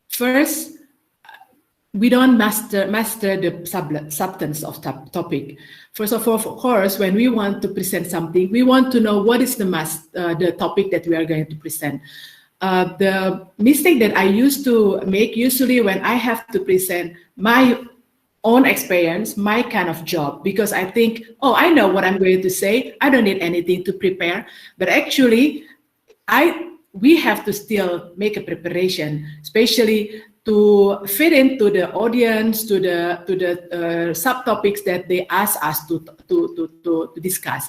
First, we don't master the substance of topic. First of all, of course, when we want to present something, we want to know what is the topic that we are going to present. The mistake that I used to make usually when I have to present my own experience, my kind of job, because I think, oh, I know what I'm going to say. I don't need anything to prepare. But actually, we have to still make a preparation, especially to fit into the audience, to the subtopics that they ask us to discuss.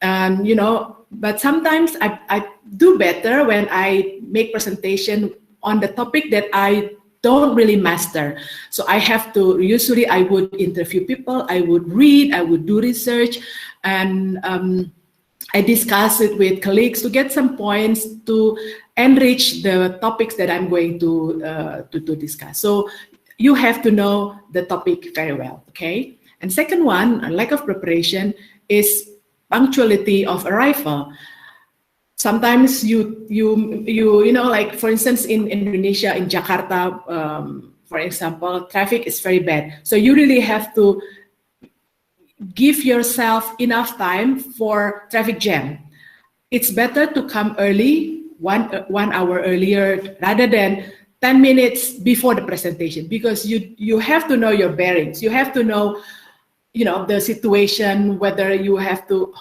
You know, but sometimes I do better when I make presentation on the topic that I don't really master. So I have to, usually I would interview people, I would read, I would do research, and I discuss it with colleagues to get some points to enrich the topics that I'm going to discuss. So you have to know the topic very well, okay? And second one, a lack of preparation, is punctuality of arrival. Sometimes you know, like for instance in Indonesia, in Jakarta, for example, traffic is very bad. So you really have to give yourself enough time for traffic jam. It's better to come early, one hour earlier, rather than 10 minutes before the presentation, because you have to know your bearings. You have to know, you know, the situation, whether you have to,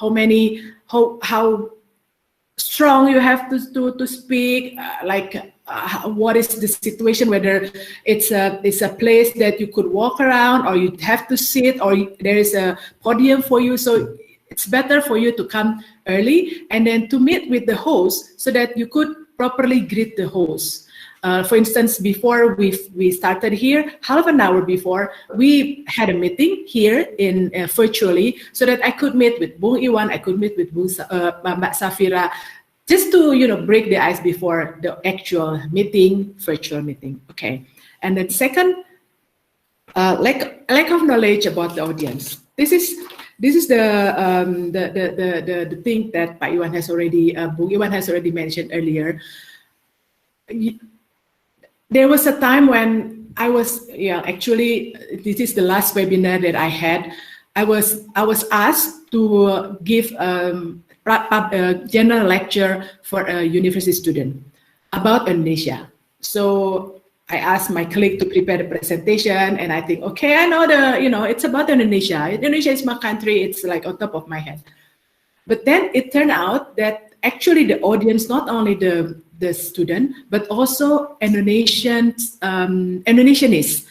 how strong you have to speak, what is the situation, whether it's a place that you could walk around, or you have to sit, or there is a podium for you. So it's better for you to come early and then to meet with the host so that you could properly greet the host. For instance, before we started here, half an hour before, we had a meeting here in virtually, so that I could meet with Bung Iwan, I could meet with Mbak Safira, just to, you know, break the ice before the actual meeting, virtual meeting. Okay. And then second, lack of knowledge about the audience. This is the thing that Pak Iwan has already, Bung Iwan has already mentioned earlier. There was a time when I was, actually, this is the last webinar that I had. I was asked to give a general lecture for a university student about Indonesia. So I asked my colleague to prepare the presentation, and I think, okay, I know it's about Indonesia. Indonesia is my country. It's like on top of my head. But then it turned out that actually the audience, not only the student, but also Indonesians, Indonesianists.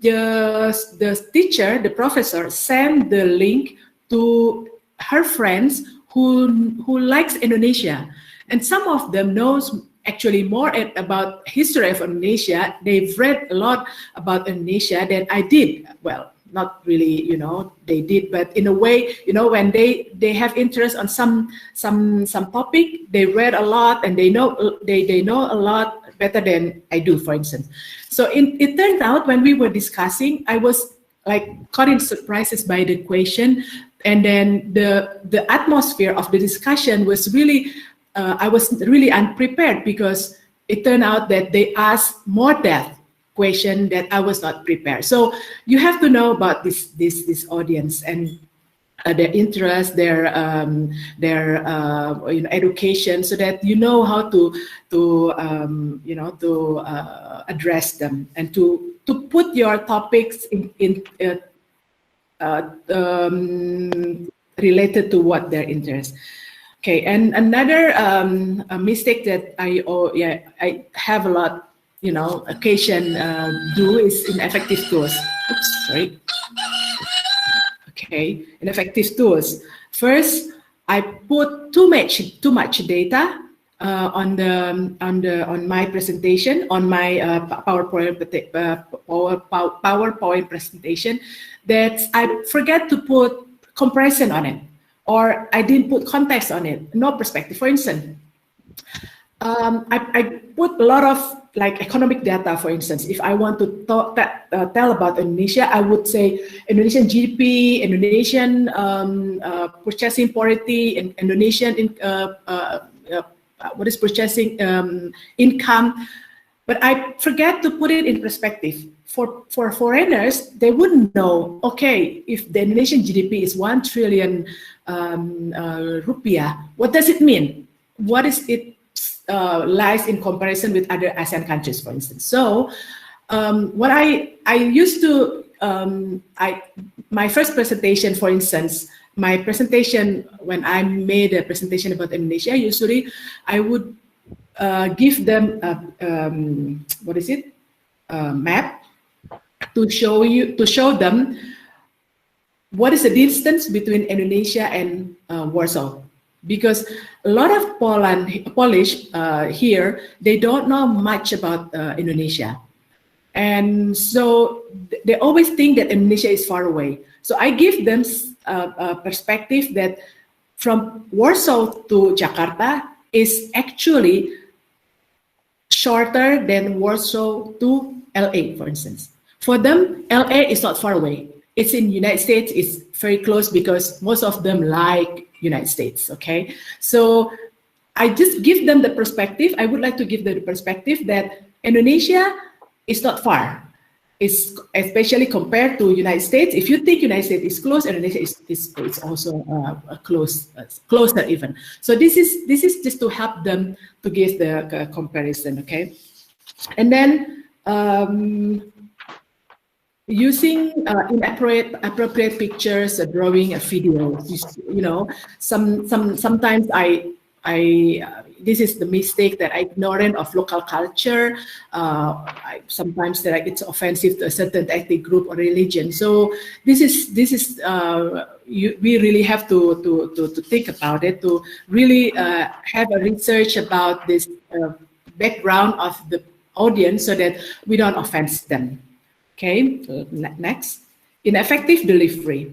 The teacher, the professor, sent the link to her friends who likes Indonesia, and some of them knows actually more about history of Indonesia. They've read a lot about Indonesia than I did. Well, not really, they did, but in a way, when they have interest on some topic, they read a lot and they know a lot better than I do, for instance. So it turned out when we were discussing, I was like caught in surprises by the question, and then the atmosphere of the discussion was really, I was really unprepared, because it turned out that they asked more depth question that I was not prepared. So you have to know about this audience and their interest, their education, so that you know how to address them and to put your topics in related to what their interest. Okay, and another mistake that I have a lot, occasion do is ineffective tools. Oops, sorry. Okay, ineffective tools. First, I put too much data on my presentation, on my PowerPoint presentation, that I forget to put comparison on it, or I didn't put context on it, no perspective. For instance, I put a lot of economic data. For instance, if I want to tell about Indonesia, I would say Indonesian GDP, Indonesian purchasing parity, and Indonesian what is purchasing income. But I forget to put it in perspective. For foreigners, they wouldn't know, okay, if the Indonesian GDP is 1 trillion rupiah, what does it mean? What is it lies in comparison with other ASEAN countries, for instance? So what I used to, my first presentation, for instance, my presentation, when I made a presentation about Indonesia, usually I would give them a map to show them what is the distance between Indonesia and Warsaw. Because a lot of Polish here, they don't know much about Indonesia. And so they always think that Indonesia is far away. So I give them a perspective that from Warsaw to Jakarta is actually shorter than Warsaw to LA, for instance. For them, LA is not far away. It's in the United States, it's very close, because most of them like United States, okay? So I just give them the perspective. I would like to give them the perspective that Indonesia is not far. It's especially compared to United States. If you think United States is close, Indonesia is also closer even. So this is just to help them to give the comparison, okay? And then using inappropriate pictures, a drawing, a video. Sometimes this is the mistake that I ignorant of local culture. Sometimes that it's offensive to a certain ethnic group or religion. So this is we really have to think about it, to really have a research about this background of the audience, so that we don't offend them. Okay, next, ineffective delivery.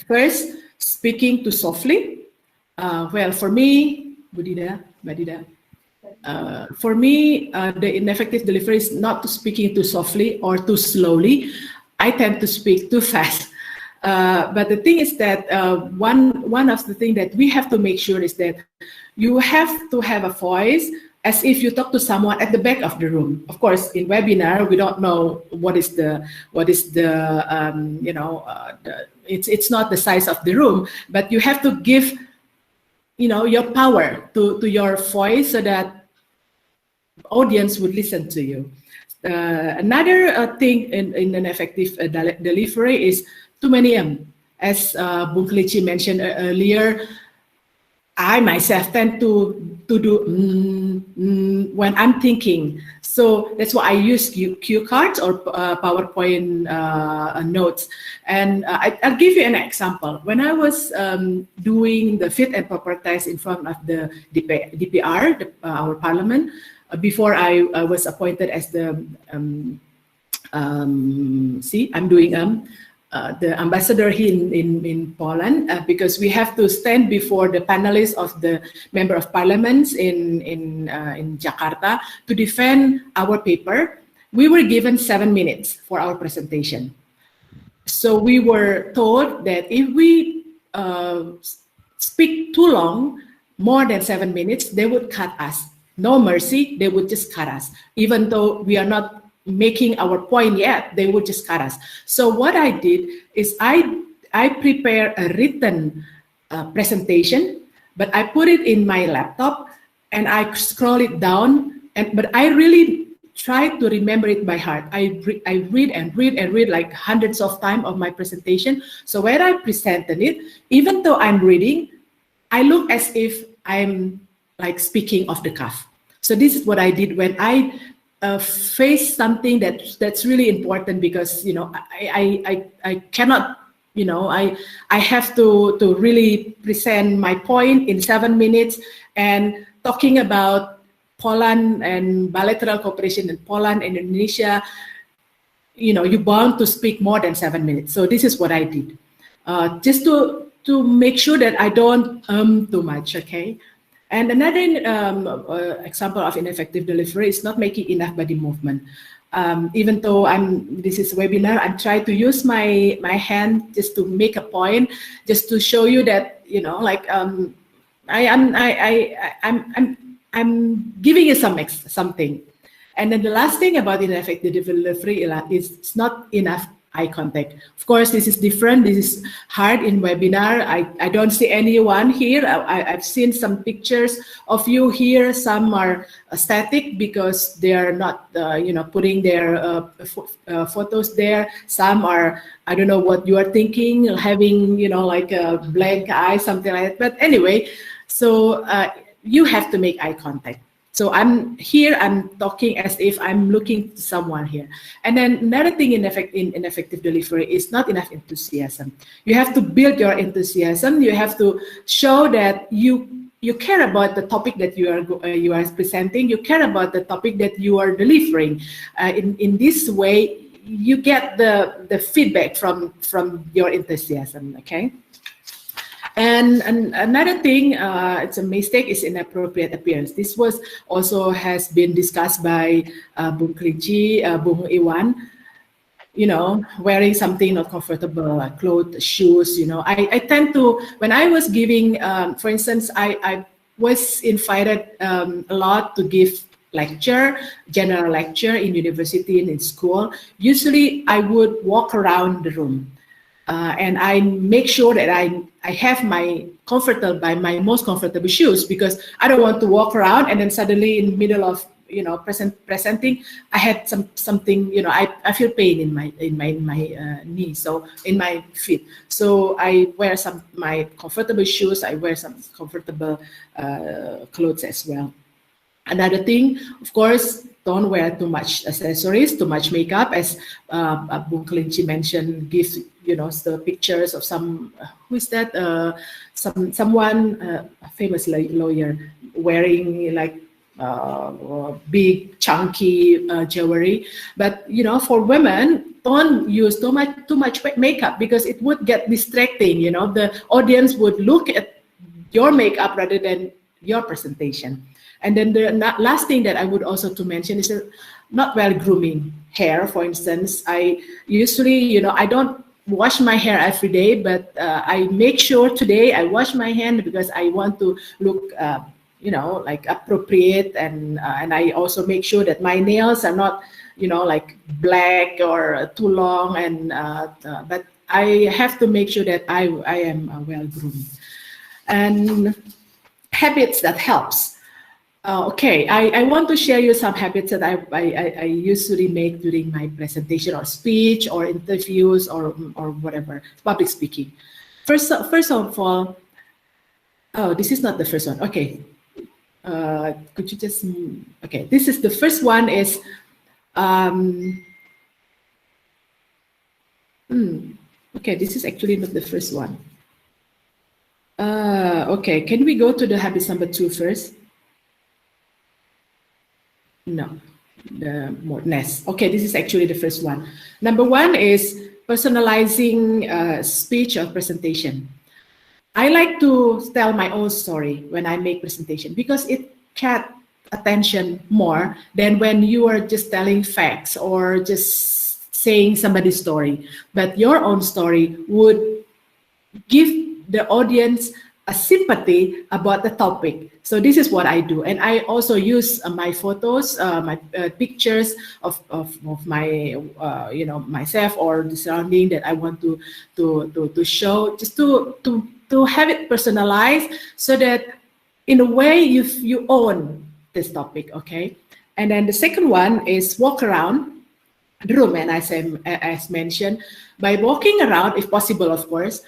First, speaking too softly. Well, for me, for me, the ineffective delivery is not to speaking too softly or too slowly. I tend to speak too fast. But the thing is that one of the things that we have to make sure is that you have to have a voice as if you talk to someone at the back of the room. Of course, in webinar, we don't know it's not the size of the room, but you have to give, your power to your voice, so that audience would listen to you. Another thing in an effective delivery is too many as Bung Kelinci mentioned earlier. I myself tend to do when I'm thinking. So that's why I use cue cards or PowerPoint notes. And I'll give you an example. When I was doing the fit and proper test in front of the DPR, our parliament, before I was appointed as the, I'm doing the ambassador here in Poland, because we have to stand before the panelists of the member of parliaments in Jakarta to defend our paper. We were given 7 minutes for our presentation. So we were told that if we speak too long, more than 7 minutes, they would cut us. No mercy, they would just cut us. Even though we are not making our point yet, they would just cut us. So what I did is I prepare a written presentation, but I put it in my laptop and I scroll it down. But I really try to remember it by heart. I read and read like hundreds of times of my presentation. So when I presented it, even though I'm reading, I look as if I'm like speaking off the cuff. So this is what I did when I face something that's really important, because I cannot, I have to really present my point in 7 minutes, and talking about Poland and bilateral cooperation in Poland and Indonesia, you're bound to speak more than 7 minutes. So this is what I did, just to make sure that I don't too much. Okay. And another example of ineffective delivery is not making enough body movement. Even though this is a webinar, I'm trying to use my hand just to make a point, just to show you that I'm giving you something. And then the last thing about ineffective delivery is it's not enough eye contact. Of course, this is different. This is hard in webinar. I don't see anyone here. I've seen some pictures of you here. Some are static because they are not, putting their photos there. Some are, I don't know what you are thinking, having, like a blank eye, something like that. But anyway, so you have to make eye contact. So I'm here, I'm talking as if I'm looking to someone here. And then another thing in effective delivery is not enough enthusiasm. You have to build your enthusiasm. You have to show that you care about the topic that you are presenting. You care about the topic that you are delivering. In this way, you get the feedback from your enthusiasm. Okay. And another thing, it's a mistake, is inappropriate appearance. This was also has been discussed by Bung Kelinci, Bung Iwan. Wearing something not comfortable, clothes, shoes. I tend to, when I was giving, for instance, I was invited a lot to give general lecture in university and in school. Usually, I would walk around the room. And I make sure that I have my most comfortable shoes, because I don't want to walk around and then suddenly in the middle of presenting I had something I feel pain in my knee, so in my feet. So I wear my comfortable shoes. I wear some comfortable clothes as well. Another thing, of course, don't wear too much accessories, too much makeup, as Bung Kelinci mentioned. Give the pictures of some who is that? Someone a famous lawyer wearing big chunky jewelry. But for women, don't use too much makeup, because it would get distracting. The audience would look at your makeup rather than your presentation. And then the last thing that I would also to mention is not well grooming hair. For instance, I usually, I don't wash my hair every day, but I make sure today I wash my hand because I want to look, appropriate, and I also make sure that my nails are not, black or too long, and but I have to make sure that I am well groomed. And habits that helps. Okay, I want to share you some habits that I usually make during my presentation or speech or interviews or whatever, public speaking. First of all, oh, this is not the first one. Okay, Could you just, okay, this is the first one is, okay, this is actually not the first one. Okay, can we go to the habits number 2 first? No, the more nest. Okay, this is actually the first one. Number 1 is personalizing speech or presentation. I like to tell my own story when I make presentation because it catch attention more than when you are just telling facts or just saying somebody's story. But your own story would give the audience a sympathy about the topic. So this is what I do, and I also use my photos, my pictures of my myself or the surrounding that I want to show, just to have it personalized, so that in a way you own this topic. Okay, and then the second one is walk around the room, and as mentioned, by walking around, if possible, of course.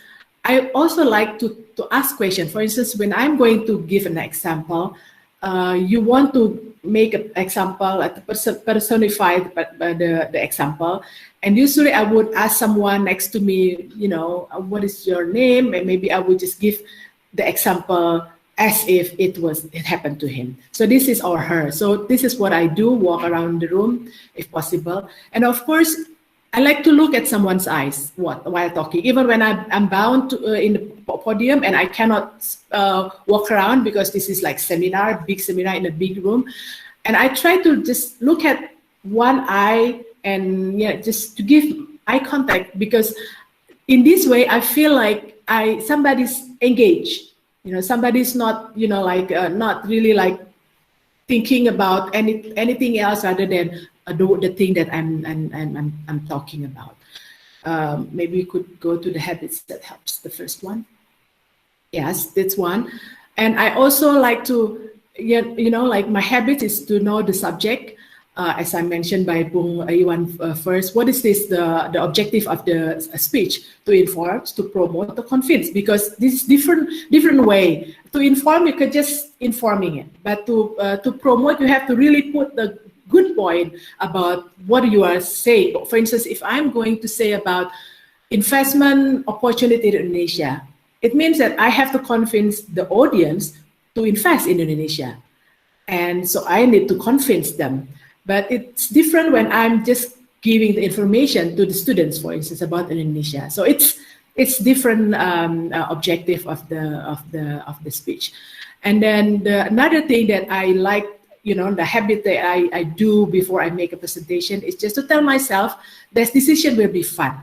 I also like to ask questions. For instance, when I'm going to give an example, you want to make an example, personify the example, and usually I would ask someone next to me, what is your name, and maybe I would just give the example as if it happened to him. So this is or her. So this is what I do: walk around the room if possible, and of course, I like to look at someone's eyes while talking, even when I'm bound to, in the podium and I cannot walk around because this is like big seminar in a big room. And I try to just look at one eye and just to give eye contact, because in this way I feel like somebody's engaged. Somebody's not, not really like thinking about anything else other than the thing that I'm talking about. Maybe we could go to the habits that helps. The first one, yes, that's one. And I also like to, like my habit is to know the subject. As I mentioned by Bung, Iwan first, what is the objective of the speech? To inform, to promote, to convince, because this is different way. To inform, you could just informing it, but to promote, you have to really put the good point about what you are saying. For instance, if I'm going to say about investment opportunity in Indonesia, it means that I have to convince the audience to invest in Indonesia. And so I need to convince them. But it's different when I'm just giving the information to the students, for instance, about Indonesia. So it's different objective of the speech. And then another thing that I like, the habit that I do before I make a presentation is just to tell myself this decision will be fun.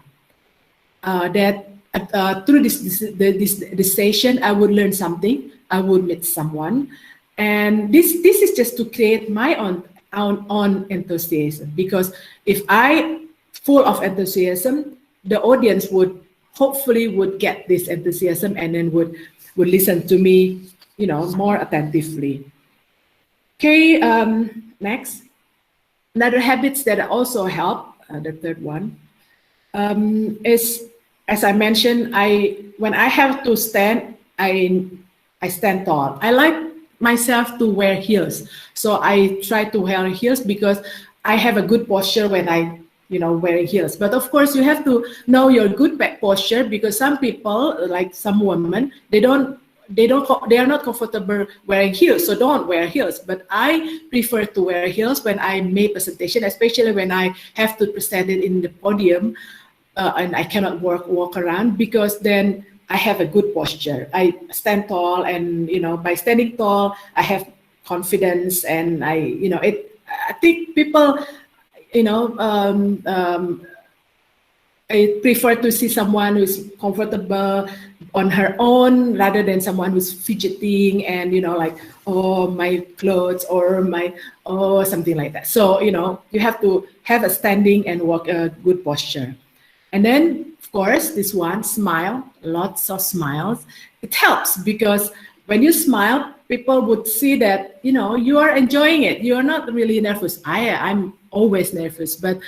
That through this session, I would learn something, I would meet someone. And this is just to create my own enthusiasm, because if I full of enthusiasm, the audience would hopefully get this enthusiasm and then would listen to me, more attentively. Okay, next. Another habits that also help, the third one, is, as I mentioned, when I have to stand, I stand tall. I like myself to wear heels, so I try to wear heels because I have a good posture when I wearing heels. But of course, you have to know your good back posture, because some people, like some women, they are not comfortable wearing heels, so don't wear heels. But I prefer to wear heels when I make presentation, especially when I have to present it in the podium and I cannot walk around, because then I have a good posture. I stand tall, and by standing tall, I have confidence, and I think people, I prefer to see someone who's comfortable on her own rather than someone who's fidgeting and like, oh, my clothes, or something like that. So you have to have a standing and walk a good posture. And then, of course, this one, smile, lots of smiles. It helps, because when you smile, people would see that you are enjoying it. You are not really nervous. I'm always nervous, but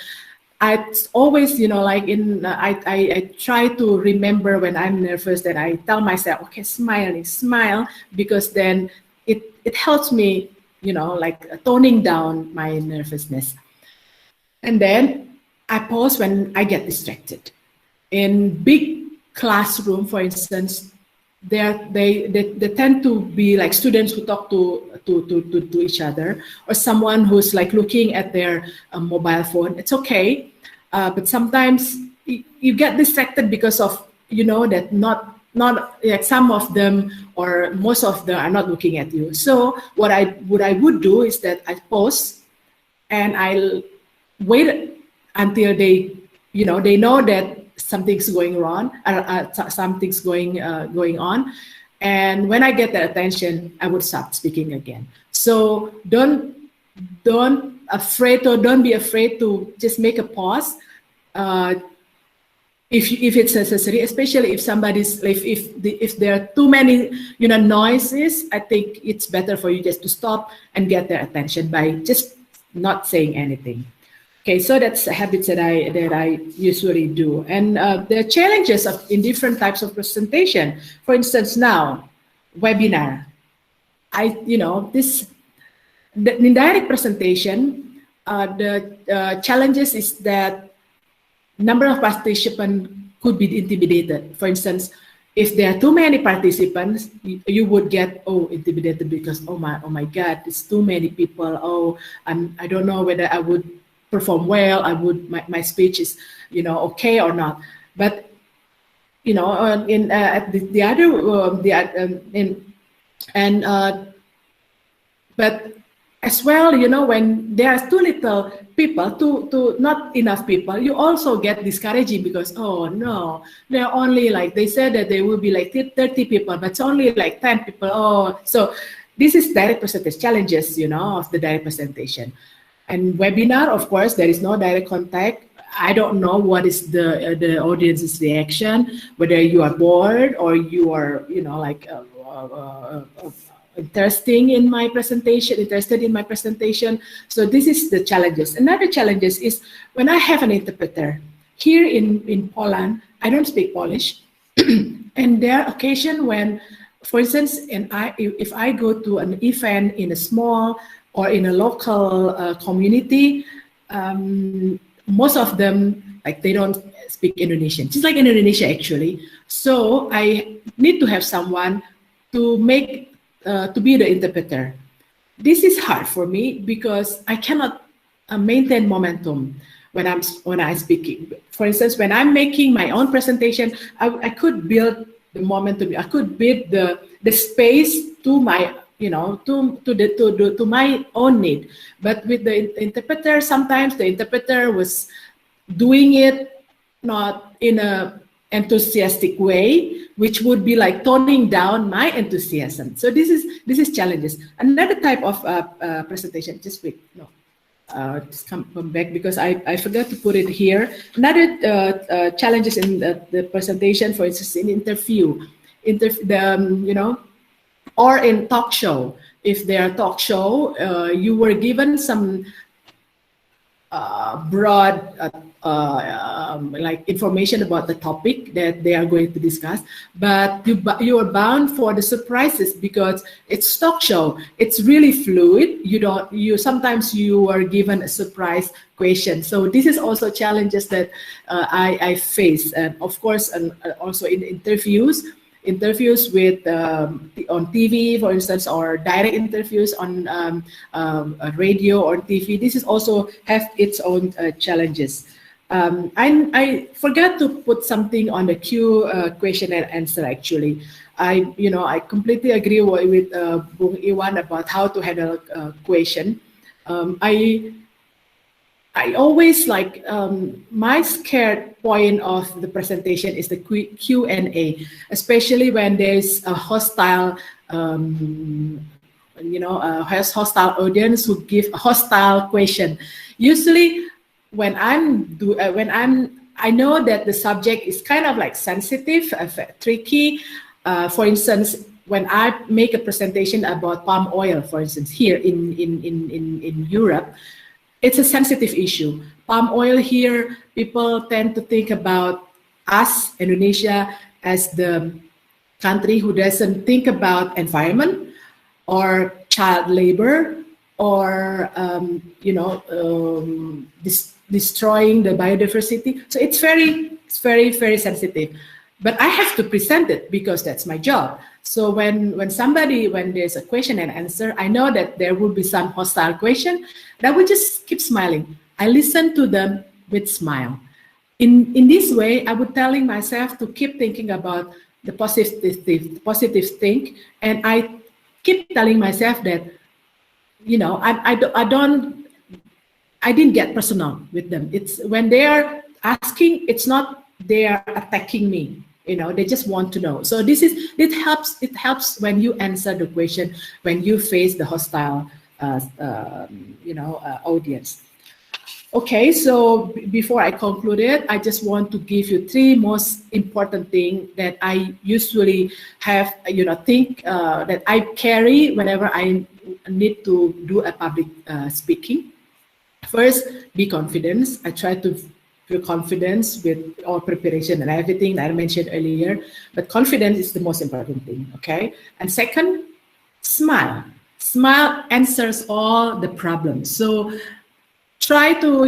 I always, I try to remember when I'm nervous that I tell myself, okay, smile, because then it helps me, like toning down my nervousness. And then I pause when I get distracted. In big classroom, for instance, they tend to be like students who talk to each other, or someone who's like looking at their mobile phone. It's okay, but sometimes you get distracted because of that not like some of them or most of them are not looking at you. So what I would do is that I pause and I'll wait until they know that something's going wrong, something's going on, and when I get their attention, I would start speaking again. So don't be afraid to just make a pause if it's necessary, especially if if there are too many noises. I think it's better for you just to stop and get their attention by just not saying anything. Okay, so that's habits that I usually do. And there are challenges in different types of presentation. For instance, now webinar. The indirect presentation. The challenges is that number of participants could be intimidated. For instance, if there are too many participants, you would get intimidated because oh my God, it's too many people. I don't know whether I would perform well. My speech is okay or not. But but as well, when there are too little people, to not enough people, you also get discouraging because oh no, there are only like, they said that there will be like 30 people, but it's only like 10 people. So this is direct presentation challenges, of the direct presentation. And webinar, of course, there is no direct contact. I don't know what is the audience's reaction, whether you are bored or you are, interested in my presentation. So this is the challenges. Another challenges is when I have an interpreter. Here in Poland, I don't speak Polish. And there are occasions when, for instance, if I go to an event in a small or in a local community, most of them, like, they don't speak Indonesian, just like in Indonesia actually. So I need to have someone to be the interpreter. This is hard for me because I cannot maintain momentum when I'm speaking. For instance, when I'm making my own presentation, I could build the momentum. I could build the space to my to my own need. But with the interpreter, sometimes the interpreter was doing it not in a enthusiastic way, which would be like toning down my enthusiasm. So this is challenges. Another type of presentation. Just wait, no, just come back because I forgot to put it here. Another challenges in the presentation, for instance, in interview, or in talk show. If they are talk show, you were given some broad like information about the topic that they are going to discuss, but you are bound for the surprises because it's talk show. It's really fluid. Sometimes you are given a surprise question. So this is also challenges that I face, and of course, and also in interviews with on TV, for instance, or direct interviews on radio or TV. This is also have its own challenges. I forgot to put something on the Q question and answer. Actually, I completely agree with Bung Iwan about how to handle a question. I always like my scared point of the presentation is the Q&A, especially when there's a hostile, hostile audience who give a hostile question. Usually, when I know that the subject is kind of like sensitive, tricky. For instance, when I make a presentation about palm oil, for instance, here in Europe. It's a sensitive issue. Palm oil here, people tend to think about us, Indonesia, as the country who doesn't think about environment. or child labor, or destroying the biodiversity. So it's very sensitive. But I have to present it because that's my job. So when there's a question and answer, I know that there will be some hostile question, that will just keep smiling. I listen to them with smile. In this way, I would telling myself to keep thinking about the positive thing, and I keep telling myself that, I didn't get personal with them. It's when they are asking, it's not they are attacking me. They just want to know. So it helps when you answer the question, when you face the hostile audience. Okay, so before I conclude it, I just want to give you 3 most important things that I usually have, that I carry whenever I need to do a public speaking. First, be confident. I try to feel confidence with all preparation and everything that I mentioned earlier, but confidence is the most important thing, okay? And second, smile. Smile answers all the problems. So try to,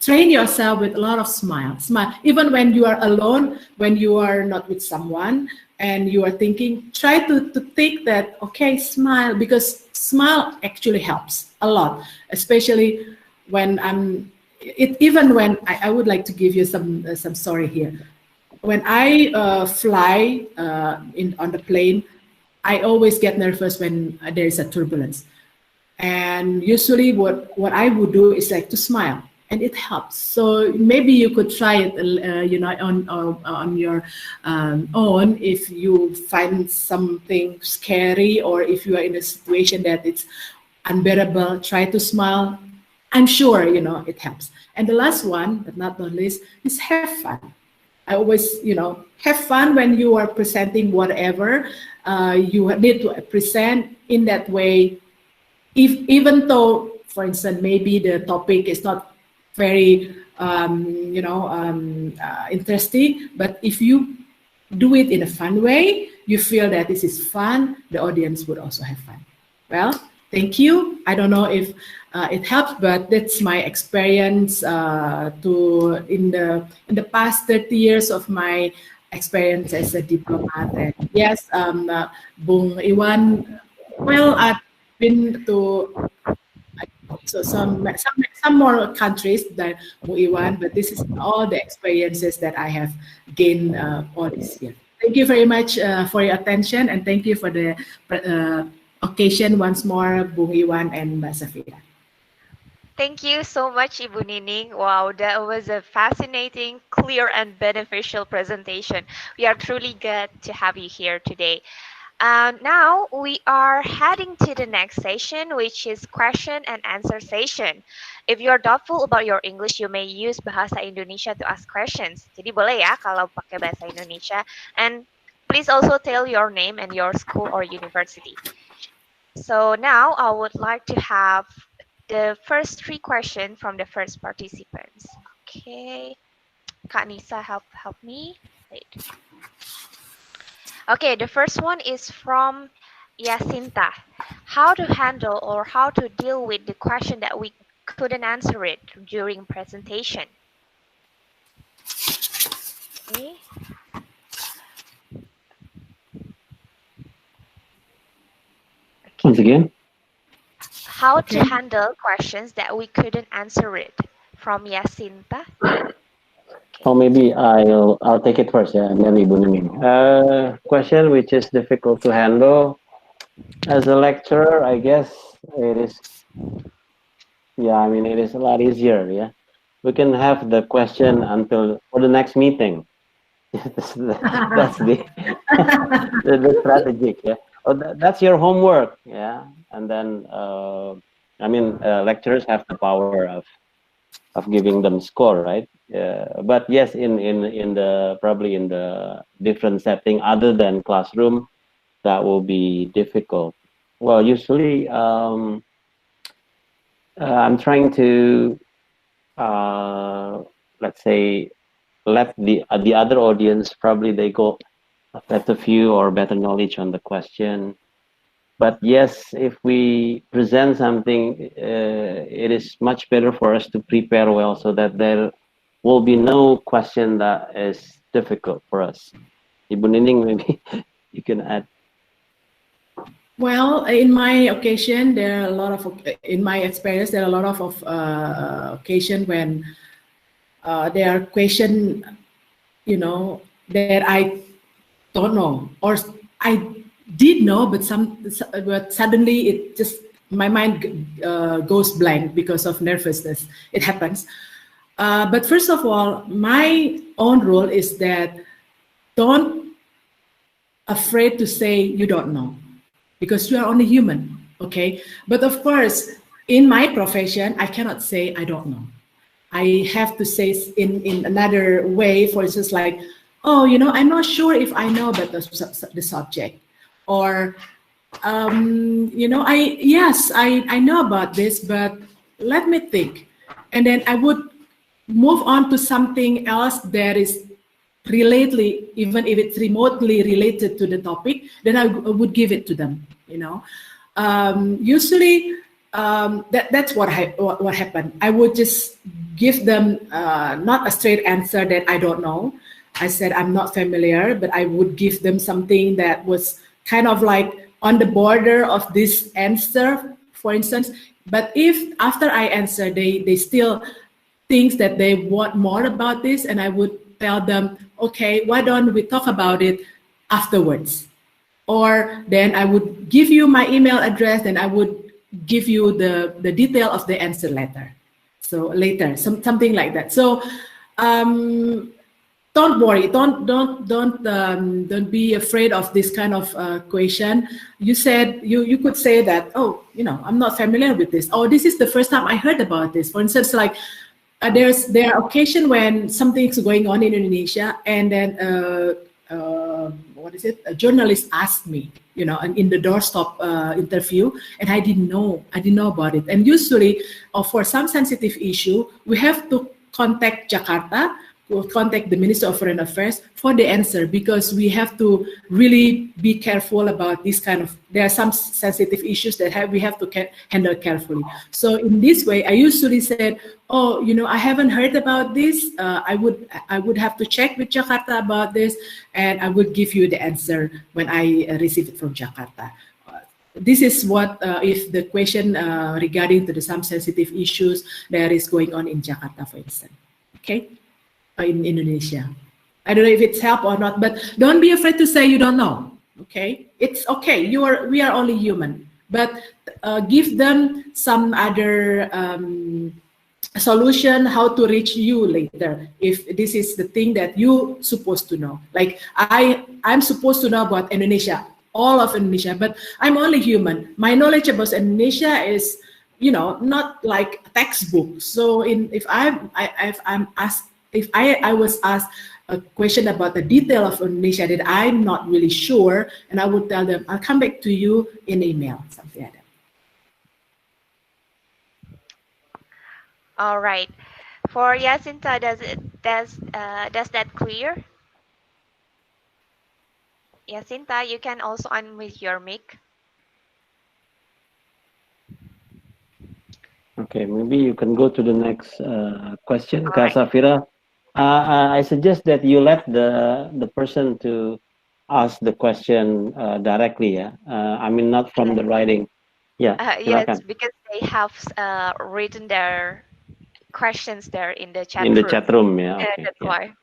train yourself with a lot of smile. Even when you are alone, when you are not with someone, and you are thinking, try to think that, okay, smile, because smile actually helps a lot, especially when I would like to give you some story here. When I fly on the plane, I always get nervous when there is a turbulence. And usually what I would do is like to smile, and it helps. So maybe you could try it, on your own. If you find something scary, or if you are in a situation that it's unbearable, try to smile. I'm sure, it helps. And the last one, but not the least, is have fun. I always, have fun when you are presenting whatever you need to present in that way. Even though, for instance, maybe the topic is not very, interesting, but if you do it in a fun way, you feel that this is fun, the audience would also have fun. Well, thank you. I don't know if it helps, but that's my experience in the past 30 years of my experience as a diplomat. And yes, Bung, Iwan, well, I've been to some more countries than Bung Iwan, but this is all the experiences that I have gained all this year. Thank you very much for your attention, and thank you for the occasion once more, Bung Iwan and Mbak Safira. Thank you so much, Ibu Nining. Wow, that was a fascinating, clear, and beneficial presentation. We are truly glad to have you here today. Now we are heading to the next session, which is question and answer session. If you are doubtful about your English, you may use Bahasa Indonesia to ask questions. Jadi boleh ya kalau pakai Bahasa Indonesia. And please also tell your name and your school or university. So now I would like to have the first 3 questions from the first participants. Okay, Kak Nisa, help me. Wait. Okay, the first one is from Yasinta. How to handle or how to deal with the question that we couldn't answer it during presentation? Okay. Once again? How to handle questions that we couldn't answer it, from Yasinta. Okay. Or maybe I'll take it first, yeah, and then Ibu Nining. Question which is difficult to handle as a lecturer, I guess it is. Yeah, I mean it is a lot easier. Yeah, we can have the question until for the next meeting. that's the the strategic. Yeah, that's your homework. Yeah, and then I mean lecturers have the power of giving them score, right? But yes, in the probably in the different setting other than classroom, that will be difficult. Well, usually I'm trying to let's say let the other audience, probably they go a better view or better knowledge on the question. But yes, if we present something, it is much better for us to prepare well so that there will be no question that is difficult for us. Ibu Nining, maybe you can add. Well, in my occasion, there are a lot of, in my experience, there are a lot of occasion when there are question, you know, that I don't know, or I did know, but suddenly it just, my mind goes blank because of nervousness. It happens. But first of all, my own rule is that don't afraid to say you don't know, because you are only human, okay? But of course, in my profession, I cannot say I don't know. I have to say in another way, for instance, like, oh, you know, I'm not sure if I know about the subject, or, you know, I know about this, but let me think. And then I would move on to something else that is relatedly, even if it's remotely related to the topic, then I would give it to them, you know. Usually, that's what happened. I would just give them not a straight answer that I don't know. I said I'm not familiar, but I would give them something that was kind of like on the border of this answer, for instance. But if after I answer, they still think that they want more about this, and I would tell them, okay, why don't we talk about it afterwards? Or then I would give you my email address, and I would give you the detail of the answer letter. So later, something like that. So don't worry, don't be afraid of this kind of question. You said you could say that, oh, you know, I'm not familiar with this. Oh, this is the first time I heard about this. For instance, like there are occasions when something's going on in Indonesia, and then a journalist asked me, you know, in the doorstop interview, and I didn't know about it. And usually, for some sensitive issue, we have to contact Jakarta, we'll contact the Minister of Foreign Affairs for the answer, because we have to really be careful about this kind of, there are some sensitive issues that we have to handle carefully. So in this way, I usually said, oh, you know, I haven't heard about this. I would have to check with Jakarta about this, and I would give you the answer when I receive it from Jakarta. This is what, if the question regarding to some sensitive issues that is going on in Jakarta, for instance, okay? In Indonesia. I don't know if it's help or not, but don't be afraid to say you don't know. Okay, it's okay. We are only human, but give them some other solution how to reach you later. If this is the thing that you supposed to know, like I'm supposed to know about Indonesia, all of Indonesia, but I'm only human. My knowledge about Indonesia is, you know, not like a textbook. So if I was asked a question about the detail of Indonesia that I'm not really sure, and I would tell them, I'll come back to you in email, something like that. All right. For Yasinta, does that clear? Yasinta, you can also unmute your mic. Okay, maybe you can go to the next question, Kak Safira. I suggest that you let the person to ask the question directly. Yeah, I mean not from the writing. Yeah. Yes, because they have written their questions there in the chat room. In the chat room, yeah. Okay, that's why.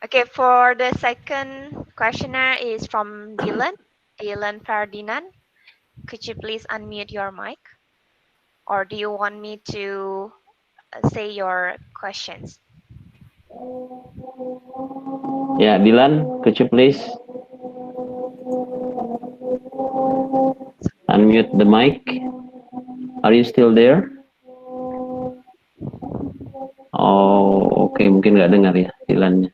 Okay, for the second questioner is from Dylan Ferdinand. Could you please unmute your mic? Or do you want me to say your questions? Yeah, Dylan, could you please unmute the mic? Are you still there? Oh, okay, mungkin nggak dengar ya Dylannya.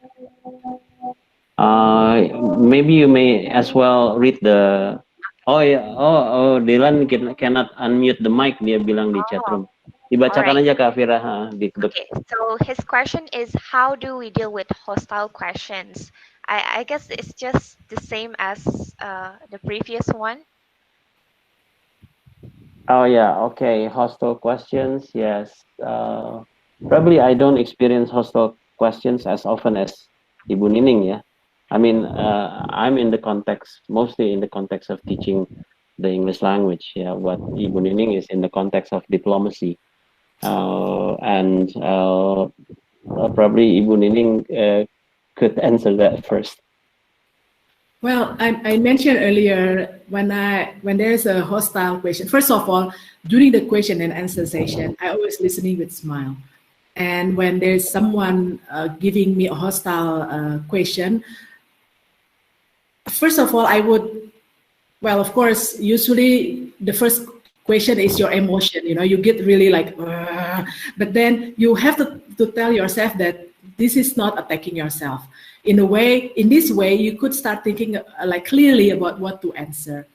Maybe you may as well read the. Oh ya, Dylan cannot unmute the mic, dia bilang di chat room. Dibacakan aja Kak Fira. Okay, so his question is, how do we deal with hostile questions? I guess it's just the same as the previous one. Oh yeah, okay. Hostile questions, yes. Probably I don't experience hostile questions as often as Ibu Nining, yeah. I mean, I'm in the context, mostly in the context of teaching the English language, yeah. What Ibu Nining is in the context of diplomacy. And probably Ibu Nining could answer that first. Well, I mentioned earlier when there's a hostile question. First of all, during the question and answer session, I always listening with smile. And when there's someone giving me a hostile question, first of all, I would, well, of course, usually the first question is your emotion. You know, you get really like, but then you have to tell yourself that this is not attacking yourself. In a way, in this way, you could start thinking like clearly about what to answer.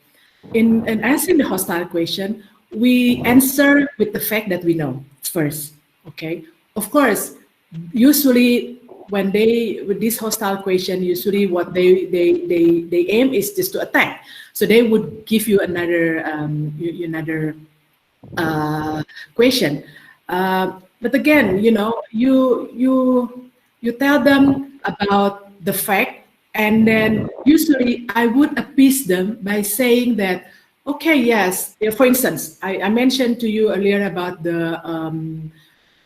In answering the hostile question, we answer with the fact that we know first. Okay, of course, usually when they with this hostile question, usually what they aim is just to attack. So they would give you another question. But again, you know, you tell them about the fact, and then usually I would appease them by saying that, okay, yes. For instance, I mentioned to you earlier about the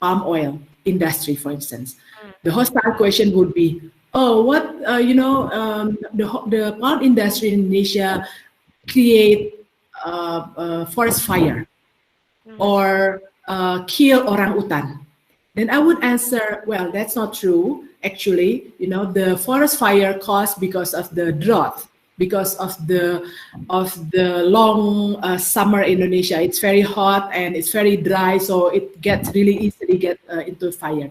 palm oil industry, for instance. The hostile question would be, oh, what the palm industry in Indonesia create forest fire or kill orangutan. Then I would answer, well, that's not true. Actually, you know, the forest fire caused because of the drought, because of the long summer in Indonesia. It's very hot and it's very dry, so it gets really easily get into fire.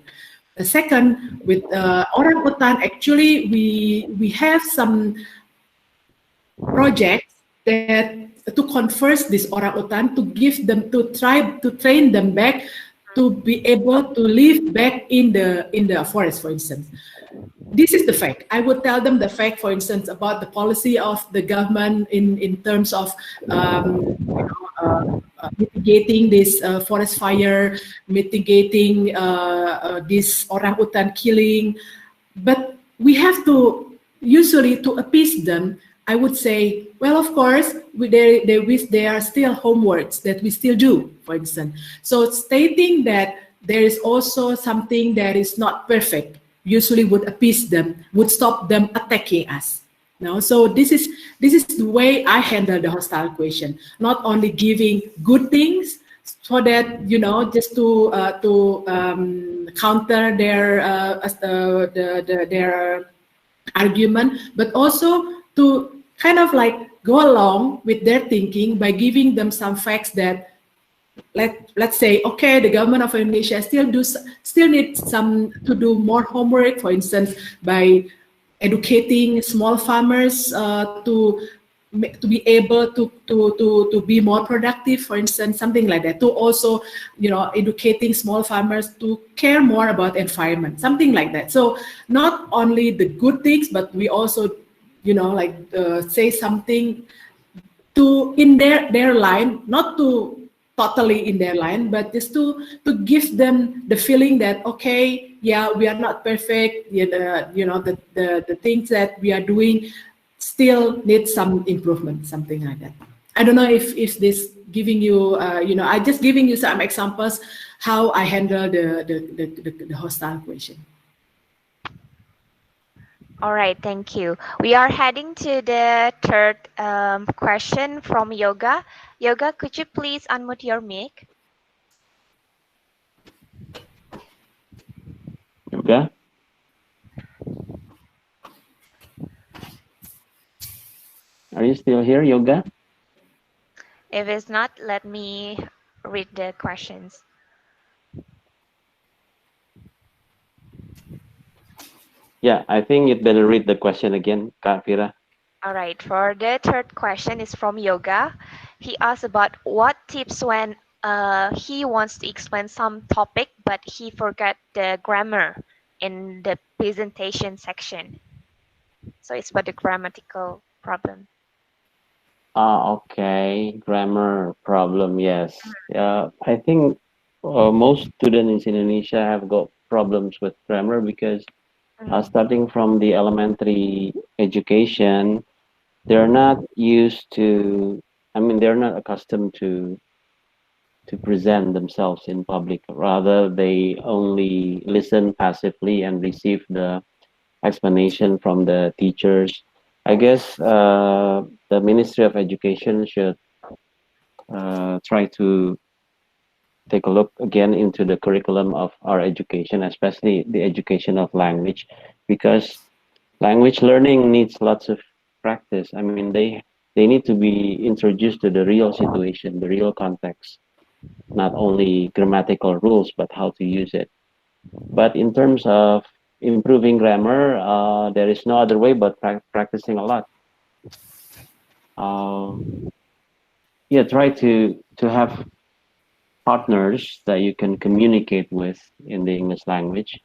The second, with orangutan, actually, we have some projects that to convert this orangutan, to give them, to try to train them back to be able to live back in the forest, for instance. This is the fact. I would tell them the fact, for instance, about the policy of the government in terms of mitigating this forest fire, mitigating this orangutan killing. But we have to, usually to appease them, I would say, well, of course, there are still homeworks that we still do, for instance. So stating that there is also something that is not perfect usually would appease them, would stop them attacking us. No, so this is the way I handle the hostile question. Not only giving good things so that, you know, just to counter their argument, but also to kind of like go along with their thinking by giving them some facts that, let's say, okay, the government of Indonesia still needs some to do more homework, for instance, by educating small farmers to be able to be more productive, for instance, something like that. To also, you know, educating small farmers to care more about environment, something like that. So not only the good things, but we also, you know, like say something to in their line, not to totally in their line, but just to give them the feeling that, okay, yeah, we are not perfect. Yeah, you know, the things that we are doing still need some improvement, something like that. I don't know if this giving you, you know, I just giving you some examples how I handle the hostile question. All right, thank you. We are heading to the third question from Yoga. Yoga, could you please unmute your mic? Yoga? Are you still here, Yoga? If it's not, let me read the questions. Yeah, I think you'd better read the question again, Kak Fira. All right, for the third question is from Yoga. He asked about what tips when he wants to explain some topic, but he forgot the grammar in the presentation section. So it's about the grammatical problem. Okay, grammar problem, yes. I think most students in Indonesia have got problems with grammar because starting from the elementary education, they're not used to, I mean, they're not accustomed to present themselves in public. Rather, they only listen passively and receive the explanation from the teachers. I guess the Ministry of Education should try to take a look again into the curriculum of our education, especially the education of language, because language learning needs lots of practice. I mean, they need to be introduced to the real situation, the real context, not only grammatical rules, but how to use it. But in terms of improving grammar, there is no other way but practicing a lot. Yeah, try to have partners that you can communicate with in the English language.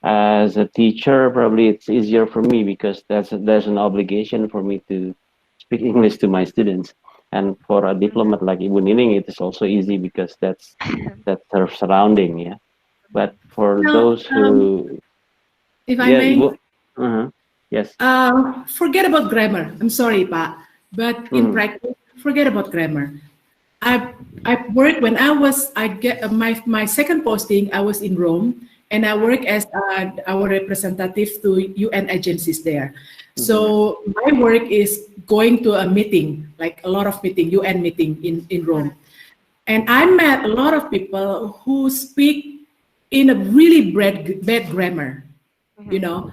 As a teacher, probably it's easier for me because there's an obligation for me to speak English to my students. And for a diplomat like Ibu Nining, it is also easy because that's her surrounding, yeah. But for Now, those who, if I yeah, may, Ibu, yes, forget about grammar. I'm sorry, Pak, but in practice, forget about grammar. I've worked when I get my second posting. I was in Rome, and I work as our representative to UN agencies there. So my work is going to a meeting, like a lot of UN meeting in Rome, and I met a lot of people who speak in a really bad grammar. You know,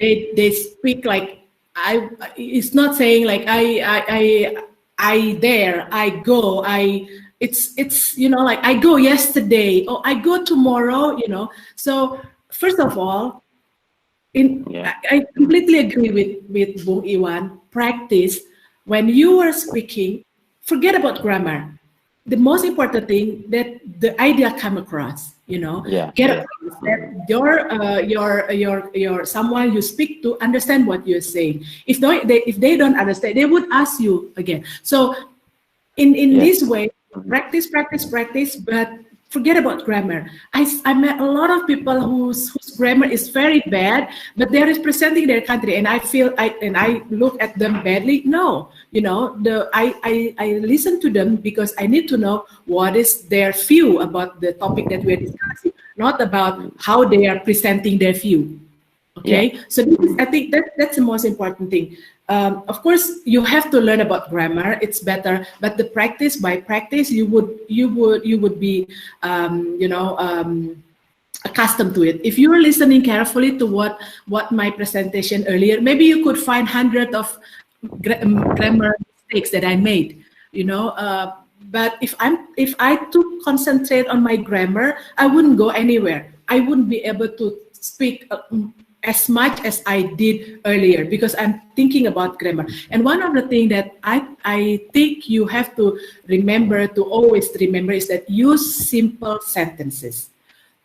they speak like it's not saying like I dare, I go, it's you know, like I go yesterday or I go tomorrow, you know. So first of all, I completely agree with Bung Iwan. Practice when you are speaking, forget about grammar. The most important thing that the idea come across, you know, get across that your someone you speak to understand what you're saying. If they don't understand, they would ask you again. So in this way, practice, but forget about grammar. I met a lot of people whose grammar is very bad, but they're representing their country, and I look at them badly. No, you know, I listen to them because I need to know what is their view about the topic that we're discussing, not about how they are presenting their view. Okay, so I think that's the most important thing. Of course, you have to learn about grammar. It's better, but the by practice, you would be, accustomed to it. If you are listening carefully to what my presentation earlier, maybe you could find hundreds of grammar mistakes that I made. You know, but if I took concentrate on my grammar, I wouldn't go anywhere. I wouldn't be able to speak as much as I did earlier because I'm thinking about grammar. And one of the things that I think you have to always remember is that use simple sentences.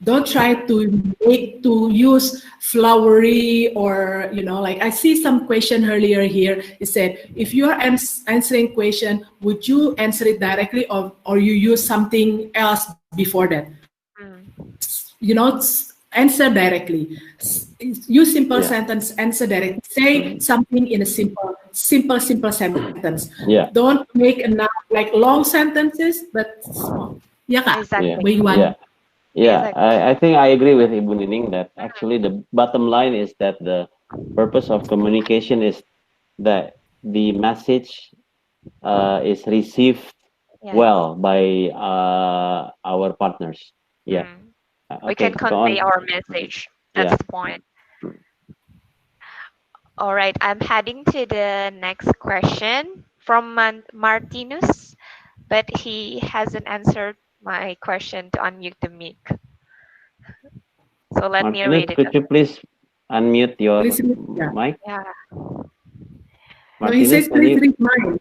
Don't try to use flowery or, you know, like I see some question earlier here. It said, if you are answering question, would you answer it directly or you use something else before that? You know, answer directly. Use simple sentence, answer directly. Say something in a simple sentence. Don't make enough like long sentences, but small. Exactly. I think I agree with Ibu Nining that actually the bottom line is that the purpose of communication is that the message is received well by our partners. We can convey our message. That's the point. All right, I'm heading to the next question from Martinus, but he hasn't answered my question to unmute the mic. So let me read it. Could you please unmute your mic? No, he says please read mine.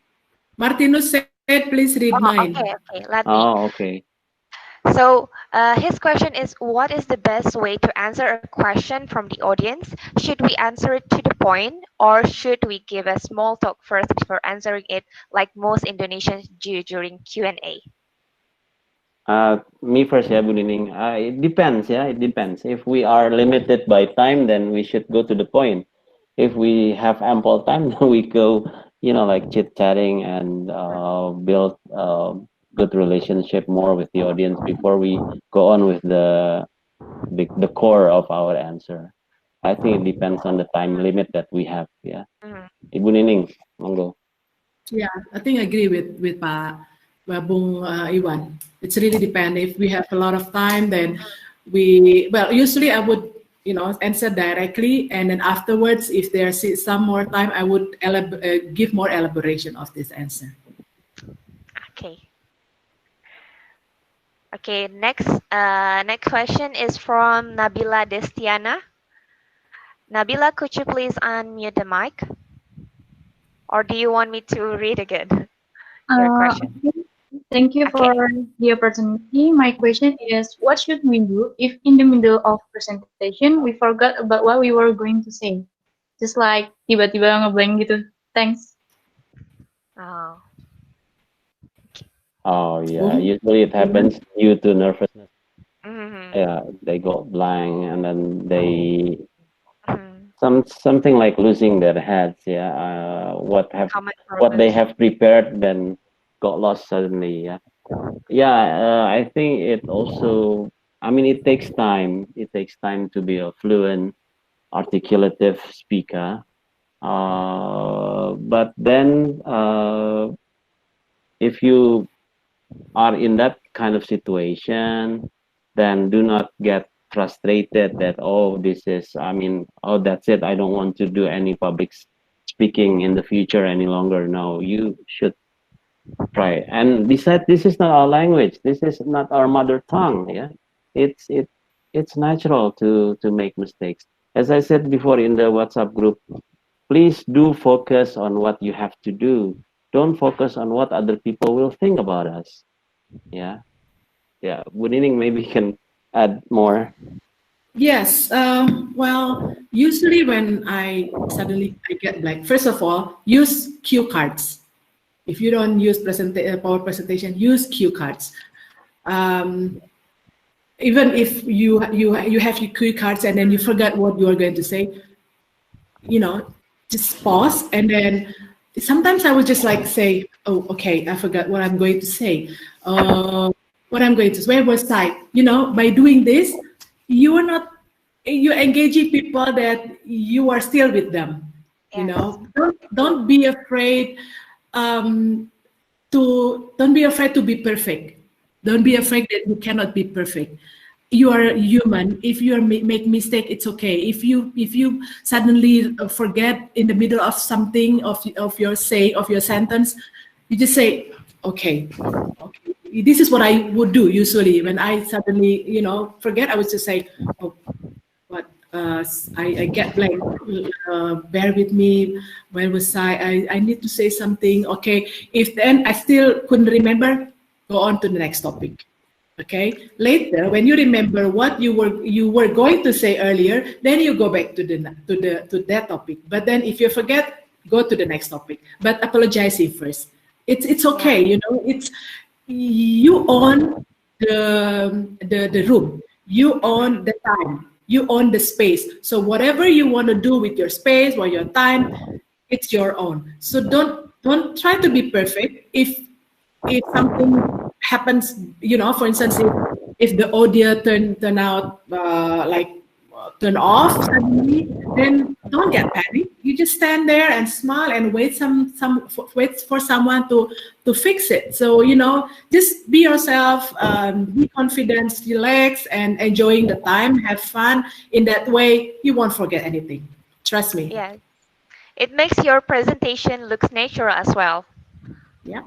Martinus said please read mine. Okay. Let me. Okay. So his question is, what is the best way to answer a question from the audience? Should we answer it to the point, or should we give a small talk first before answering it, like most Indonesians do during Q&A? Me first, yeah, Bu Nining. It depends, yeah, it depends. If we are limited by time, then we should go to the point. If we have ample time, then we go, like chit-chatting and build good relationship more with the audience before we go on with the core of our answer. I think it depends on the time limit that we have, yeah. Mhm. Ibu Nining, monggo. Yeah, I think I agree with Bung Iwan. It's really depend. If we have a lot of time, then usually I would answer directly, and then afterwards, if there's some more time, I would give more elaboration of this answer. Okay. Okay, next question is from Nabila Destiana. Nabila, could you please unmute the mic? Or do you want me to read again your question? Okay. Thank you Okay. for the opportunity. My question is, what should we do if in the middle of presentation we forgot about what we were going to say? Just like tiba-tiba ngeblank gitu. Thanks. Oh. Oh yeah, Bung? usually it happens due to nervousness. Mhm. Yeah, they go blank and then they Mhm. something like losing their heads. Yeah, Common what they purpose. have prepared then got lost suddenly. Yeah, yeah. I think it also. I mean, it takes time. It takes time to be a fluent, articulative speaker. But then, if you are in that kind of situation, then do not get frustrated that, oh, that's it. I don't want to do any public speaking in the future any longer. No, you should try. And besides, this is not our language. This is not our mother tongue. Yeah, it's natural to make mistakes. As I said before in the WhatsApp group, please do focus on what you have to do. Don't focus on what other people will think about us. Yeah. Yeah. Bu Nining maybe can add more. Yes. Well, usually when I get blank, first of all, use cue cards. If you don't use power presentation, use cue cards. Even if you have your cue cards and then you forget what you are going to say, just pause, and then sometimes I would just like say, oh, okay, I forgot what I'm going to say. Where was I? By doing this, you're engaging people that you are still with them. Yes. Don't be afraid don't be afraid to be perfect. Don't be afraid that you cannot be perfect. You are human. If you make mistake, it's okay. If you suddenly forget in the middle of something of your sentence, you just say, okay. This is what I would do usually when I suddenly forget. I would just say, oh, but I get blank. Bear with me. Where was I? I need to say something. Okay. If then I still couldn't remember, go on to the next topic. Okay. Later, when you remember what you were going to say earlier, then you go back to that topic. But then if you forget, go to the next topic. But apologizing first. It's okay. It's you own the room. You own the time. You own the space. So whatever you want to do with your space or your time, it's your own. So don't try to be perfect. If something happens, for instance, if the audio turn out turn off suddenly, then don't get panic. You just stand there and smile and wait wait for someone to fix it. So just be yourself, be confident, relax, and enjoying the time. Have fun. In that way, you won't forget anything. Trust me. Yes. It makes your presentation looks natural as well. Yeah.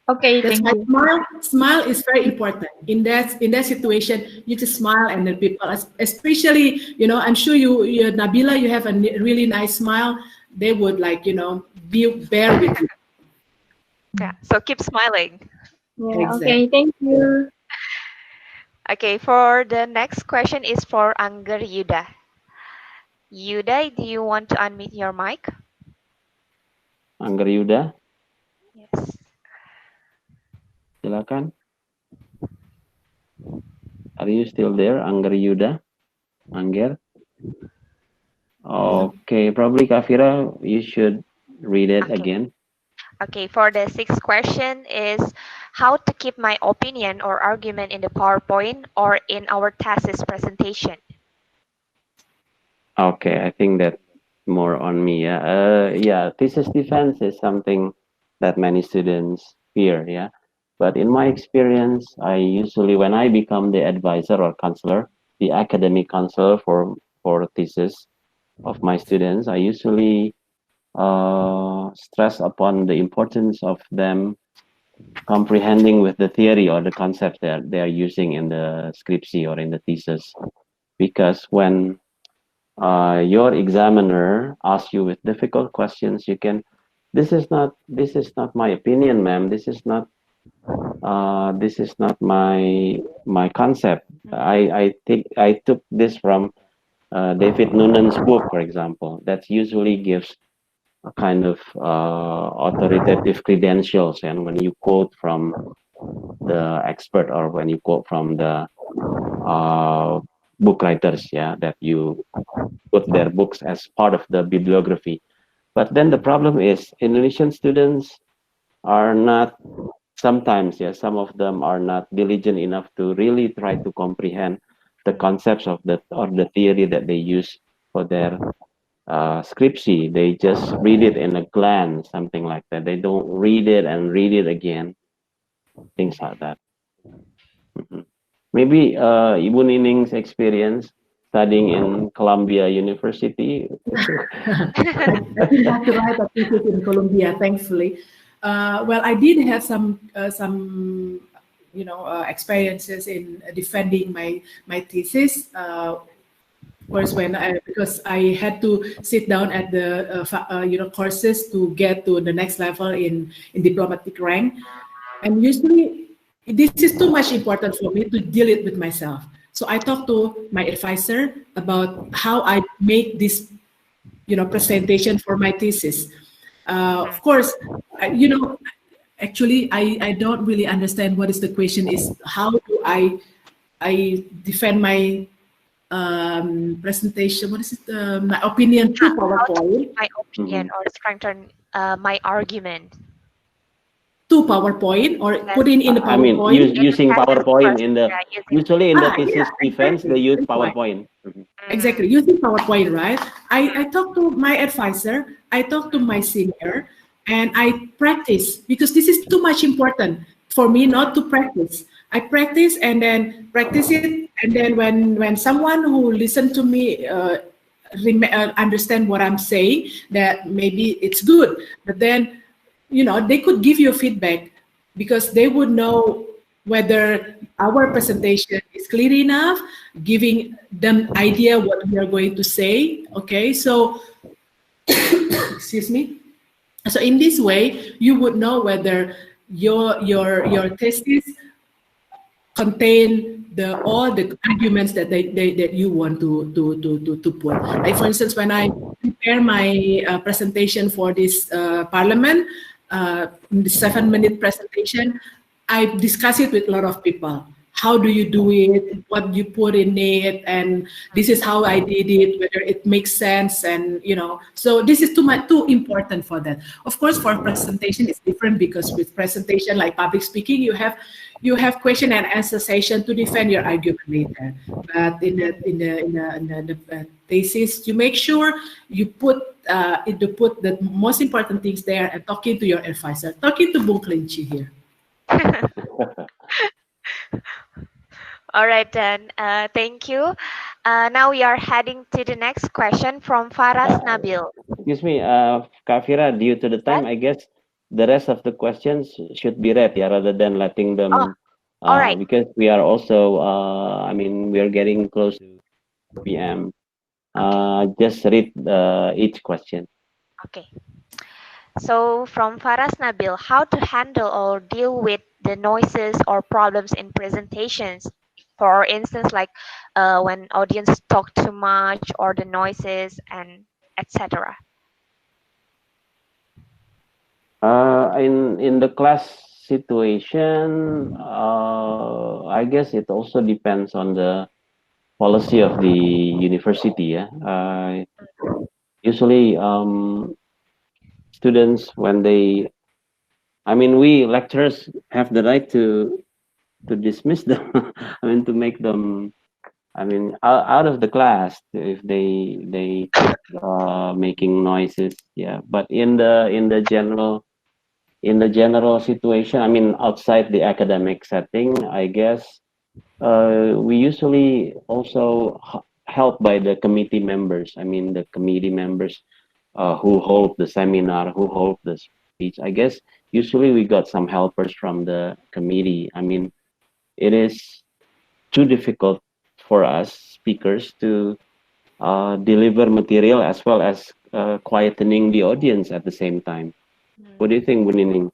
Okay, That's thank why you. smile is very important. In that situation, you just smile, and then people, especially, I'm sure you Nabila, you have a really nice smile. They would bear with you. Yeah. So keep smiling. Yeah, Exactly. okay, thank you. Okay, for the next question is for Angger Yuda. Yuda, do you want to unmute your mic? Angger Yuda, Yes. silakan. Are you still there, Angger Yuda? Angger? Okay, probably Kafira, you should read it Okay. again. Okay, for the sixth question is how to keep my opinion or argument in the PowerPoint or in our thesis presentation. Okay, I think that more on me. Yeah, yeah. Thesis defense is something that many students fear. Yeah, but in my experience, I usually, when I become the advisor or counselor, the academic counselor for thesis of my students, I usually stress upon the importance of them comprehending with the theory or the concepts that they are using in the scriptsy or in the thesis, because when your examiner asks you with difficult questions, you can, this is not my opinion, ma'am, this is not my concept. I took this from David Noonan's book, for example. That usually gives a kind of authoritative credentials, and when you quote from the expert or when you quote from the uh, book writers, yeah, that you put their books as part of the bibliography. But then the problem is Indonesian students are not, sometimes, yeah, some of them are not diligent enough to really try to comprehend the concepts of the or the theory that they use for their scriptsy. They just read it in a glance, something like that. They don't read it and read it again, things like that. Mhm. Maybe Ibu Nining's experience studying in Columbia University. I didn't have to write a thesis in Colombia, thankfully. Well, I did have some experiences in defending my thesis. Of course, because I had to sit down at the courses to get to the next level in diplomatic rank, and usually this is too much important for me to deal it with myself. So I talked to my advisor about how I make this presentation for my thesis. Of course, actually I don't really understand what is the question is. How do I defend my presentation? What is it? My opinion through How to PowerPoint. keep my opinion Mhm. or strengthen my argument To PowerPoint or yes, put in the I mean, PowerPoint. in the using thesis PowerPoint first, in the, yeah, using usually in the Yeah, thesis defense, they exactly. use That's right. PowerPoint. Mhm. Exactly. Using PowerPoint, right? I talked to my advisor, I talked to my senior, and I practice because this is too much important for me not to practice. I practice and then practice it, and then when someone who listen to me understand what I'm saying, that maybe it's good, but then they could give you feedback because they would know whether our presentation is clear enough, giving them idea what we are going to say. Okay, so excuse me. So in this way, you would know whether your thesis contain all the arguments that you want to put. Like for instance, when I prepare my presentation for this parliament, in the 7-minute presentation, I discuss it with a lot of people. How do you do it? What you put in it? And this is how I did it. Whether it makes sense, and so this is too important for that. Of course, for presentation, it's different because with presentation like public speaking, you have question and answer session to defend your argument later. But in the thesis, you make sure you put the most important things there and talking to your advisor, talking to Bung Kelinci here. All right then. Thank you. Now we are heading to the next question from Faras Uh, Nabil. Excuse me, Kafira, due to the time, Yes. I guess the rest of the questions should be read, yeah, rather than letting Oh, them, all right. because we are also, I mean, we are getting close to PM. Okay. Just read each question. Okay. So from Faras Nabil, how to handle or deal with the noises or problems in presentations? For instance, like when audience talk too much or the noises and etc. In the class situation, I guess it also depends on the policy of the university. Yeah. Usually, students when they, I mean, we lecturers have the right to dismiss them. I mean, to make them, I mean, out of the class if they keep making noises. Yeah. But in the general situation, I mean, outside the academic setting, I guess we usually also help by the committee members. I mean, the committee members who hold the seminar, who hold the speech. I guess usually we got some helpers from the committee. I mean, it is too difficult for us speakers to deliver material as well as quietening the audience at the same time. What do you think, Bunining?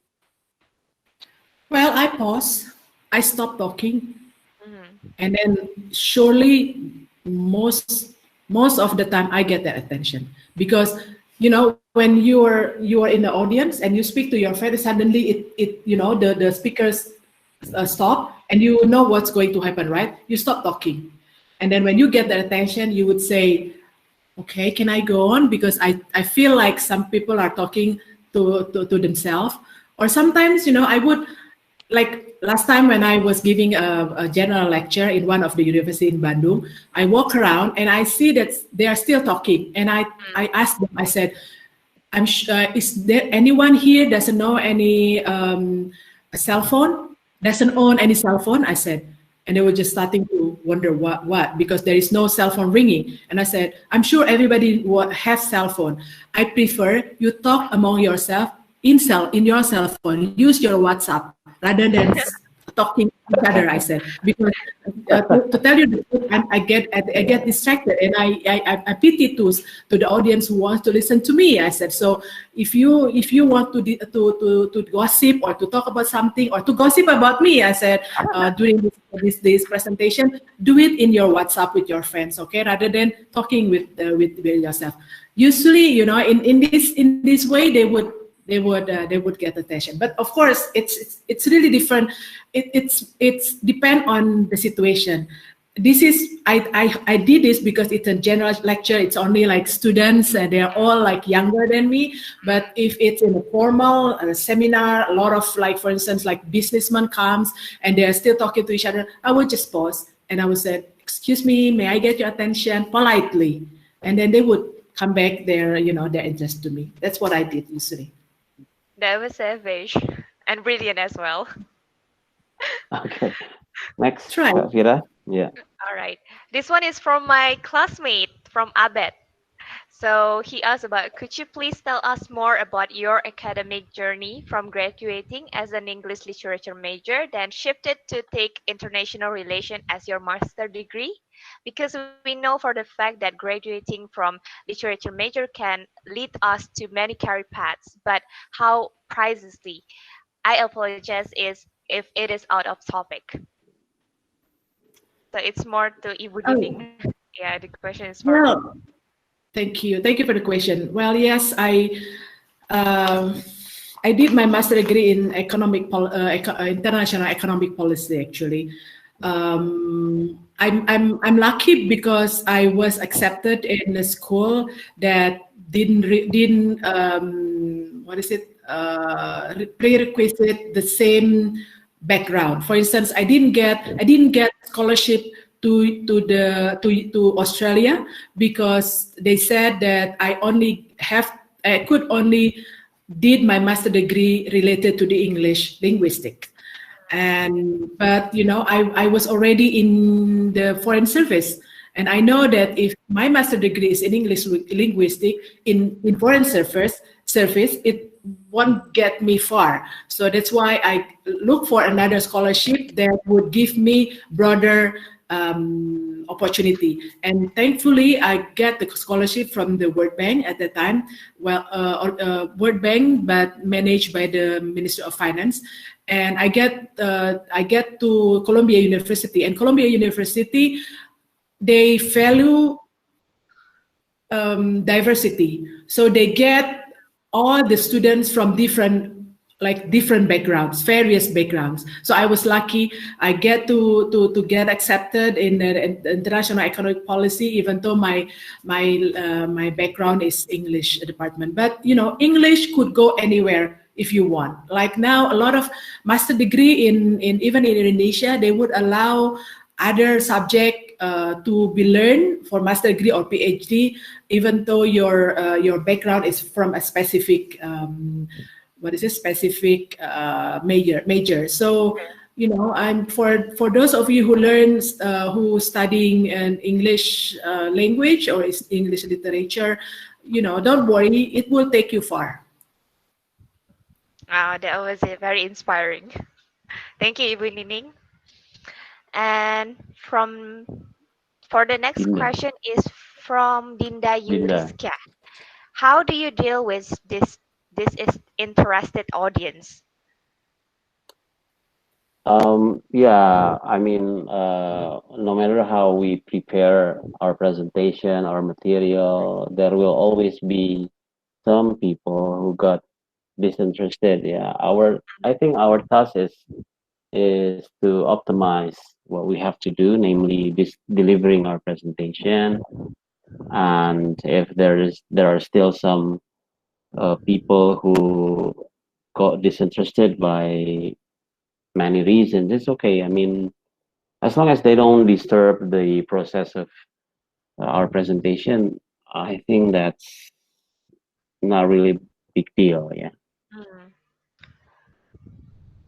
Well, I pause, I stop talking, Mm-hmm. and then surely most of the time I get that attention, because when you're in the audience and you speak to your friend, suddenly the speakers stop, and you know what's going to happen, right? You stop talking, and then when you get that attention, you would say, okay, can I go on? Because I feel like some people are talking to themselves. Or sometimes, I would, like last time when I was giving a general lecture in one of the university in Bandung, I walk around and I see that they are still talking. And I asked them, I said, is there anyone here doesn't know any cell phone? Doesn't own any cell phone? I said. And they were just starting to wonder what, because there is no cell phone ringing. And I said, I'm sure everybody has cell phone. I prefer you talk among yourself in your cell phone. Use your WhatsApp rather than talking to each other. I said, because to tell you the truth, I get distracted, and I pity to the audience who wants to listen to me. I said, so if you want to gossip or to talk about something or to gossip about me, I said, during this presentation, do it in your WhatsApp with your friends, okay, rather than talking with yourself. Usually, in this way, they would get attention. But of course, it's really different. It's depend on the situation. This is I did this because it's a general lecture. It's only like students, and they're all like younger than me. But if it's in a formal seminar, a lot of, like, for instance, like businessmen comes and they're still talking to each other, I would just pause and I would say, "Excuse me, may I get your attention?" politely, and then they would come back their interest to me. That's what I did usually. That was savage and brilliant as well. Okay. Next, Try. Vira. Yeah. All right. This one is from my classmate from Abed. So he asked about, could you please tell us more about your academic journey from graduating as an English literature major, then shifted to take international relation as your master degree? Because we know for the fact that graduating from literature major can lead us to many career paths, but how precisely? I apologize if it is out of topic. So it's more to Ibu Nining. Yeah, the question is for Well, thank you for the question. Well, yes, I did my master degree in international economic policy. Actually, I'm lucky because I was accepted in a school that didn't prerequisite the same background. For instance, I didn't get scholarship to Australia because they said that I could only did my master degree related to the English linguistics. But I was already in the foreign service, and I know that if my master degree is in English linguistic in foreign service, it won't get me far. So that's why I look for another scholarship that would give me broader opportunity. And thankfully, I get the scholarship from the World Bank at the time. Well, World Bank, but managed by the Ministry of Finance. And I get to Columbia University, and Columbia University, they value diversity. So they get all the students from different backgrounds, various backgrounds. So I was lucky. I get to get accepted in the international economic policy, even though my background is English department. But English could go anywhere if you want. Like now, a lot of master degree in even in Indonesia, they would allow other subject to be learned for master degree or PhD, even though your background is from a specific specific major. So I'm for those of you who who studying an English language or is English literature, don't worry, it will take you far. That was very inspiring. Thank you, Ibu Nining. And for the next question is from Dinda Yuriska. How do you deal with this interested audience? Yeah, I mean, no matter how we prepare our presentation, our material, there will always be some people who got disinterested. Yeah, I think our task is to optimize what we have to do, namely delivering our presentation. And if there are still some people who got disinterested by many reasons, it's okay. I mean, as long as they don't disturb the process of our presentation, I think that's not really big deal. Yeah.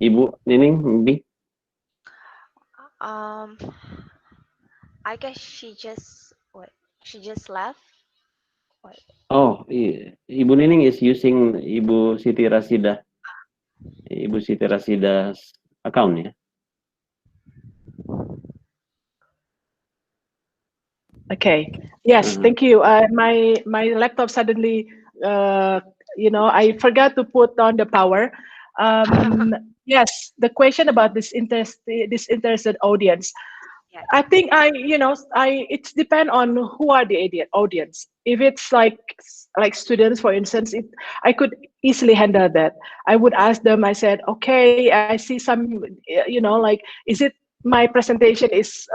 Ibu Nining, maybe? I guess she just left. What? Oh, Ibu Nining is using Ibu Siti Rasida's account, yeah. Okay. Yes, thank you. My laptop suddenly, I forgot to put on the power. Yes, the question about this interested audience. Yes. I think it's depend on who are the audience. If it's like students, for instance, I could easily handle that. I would ask them. I said, okay, I see some, is it my presentation is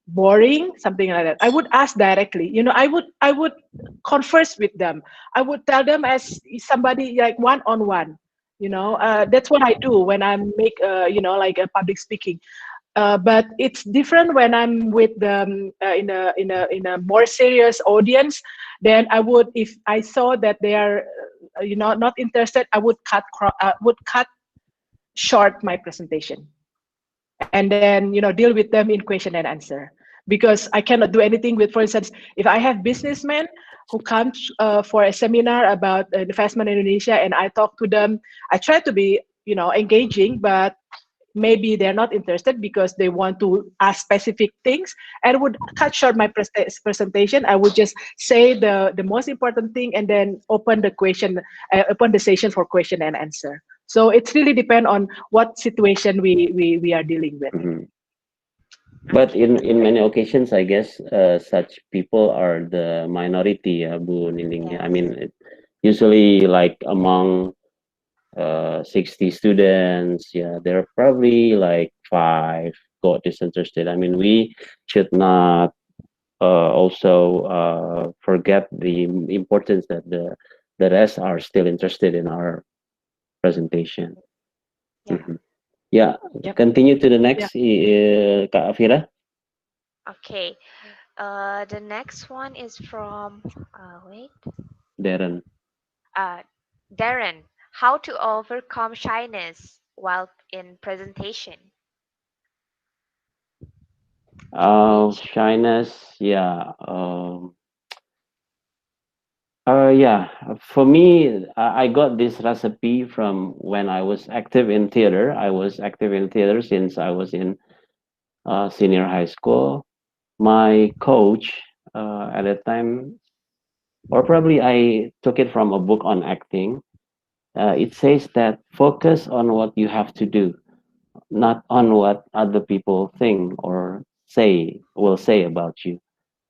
boring, something like that. I would ask directly. I would converse with them. I would tell them as somebody like one-on-one. That's what I do when I make like a public speaking. But it's different when I'm with them in a more serious audience. Then I would, if I saw that they are not interested, I would cut short my presentation, and then deal with them in question and answer, because I cannot do anything with, for instance, if I have businessmen who come for a seminar about investment in Indonesia, and I talk to them, I try to be engaging, but maybe they're not interested because they want to ask specific things, and would cut short my presentation. I would just say the most important thing, and then open the session for question and answer. So it's really depend on what situation we are dealing with. Mm-hmm. But in many occasions, I guess such people are the minority, Bu Nining. Yes. I mean, usually like among 60 students, yeah, there are probably like 5 got disinterested. I mean, we should not also forget the importance that the rest are still interested in our presentation. Yeah. Mm-hmm. Yeah. Yep. Continue to the next, Kak Afira. Okay. The next one is from Darren. Darren. How to overcome shyness while in presentation? Shyness, yeah. Yeah. For me, I got this recipe from when I was active in theater. I was active in theater since I was in senior high school. My coach at that time, or probably I took it from a book on acting. It says that focus on what you have to do, not on what other people think or will say about you.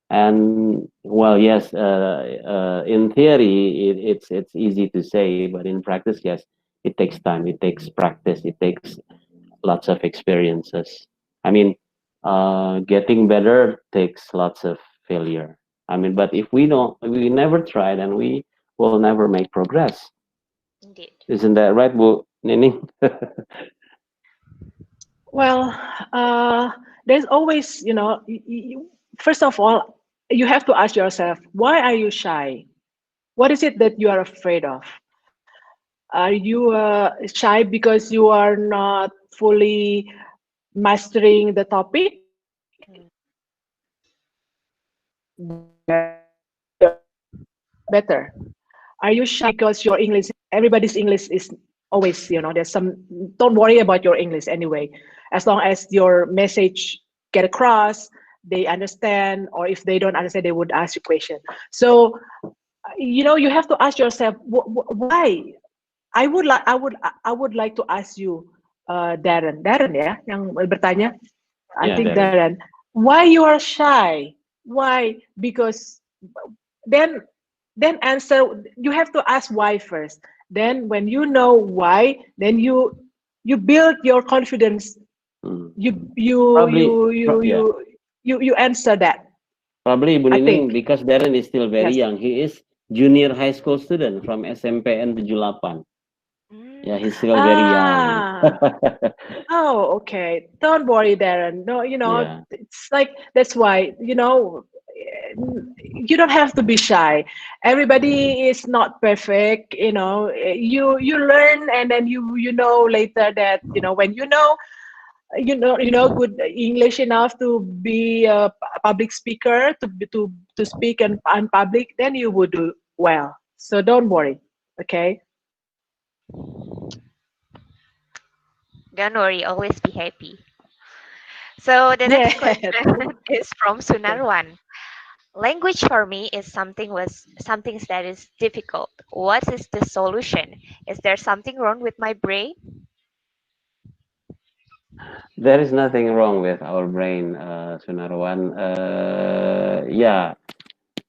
And well, yes, in theory, it's easy to say, but in practice, yes, it takes time, it takes practice, it takes lots of experiences. I mean, getting better takes lots of failure. I mean, but if we never try, then we will never make progress. Indeed. Isn't that right, Bu Nini? Well, there's always, first of all, you have to ask yourself, why are you shy? What is it that you are afraid of? Are you shy because you are not fully mastering the topic? Mm. Better. Are you shy because your English, everybody's English is always, there's some, don't worry about your English anyway. As long as your message get across, they understand, or if they don't understand, they would ask you question. So, you have to ask yourself, why? I would like to ask you, Darren ya, yang bertanya. I Yeah, think Darren. Darren, why you are shy? Why? Because then answer. You have to ask why first. Then when you know why, then you build your confidence. Mm. You Probably, yeah. answer that. Probably Ibu I Nining, think because Darren is still very yes. young. He is junior high school student from SMPN 78. Yeah, Mm. he's still very young. Ah. Oh, okay. Don't worry, Darren. No, Yeah. it's like that's why, you don't have to be shy. Everybody is not perfect, you learn, and then you know later that, when you know good English enough to be a public speaker, to speak in public, then you would do well. So don't worry. Okay? Don't worry, always be happy. So the next Yes. question is from Okay. Sunarwan. Language for me is something that is difficult. What is the solution? Is there something wrong with my brain? There is nothing wrong with our brain, Sunarwan. Yeah,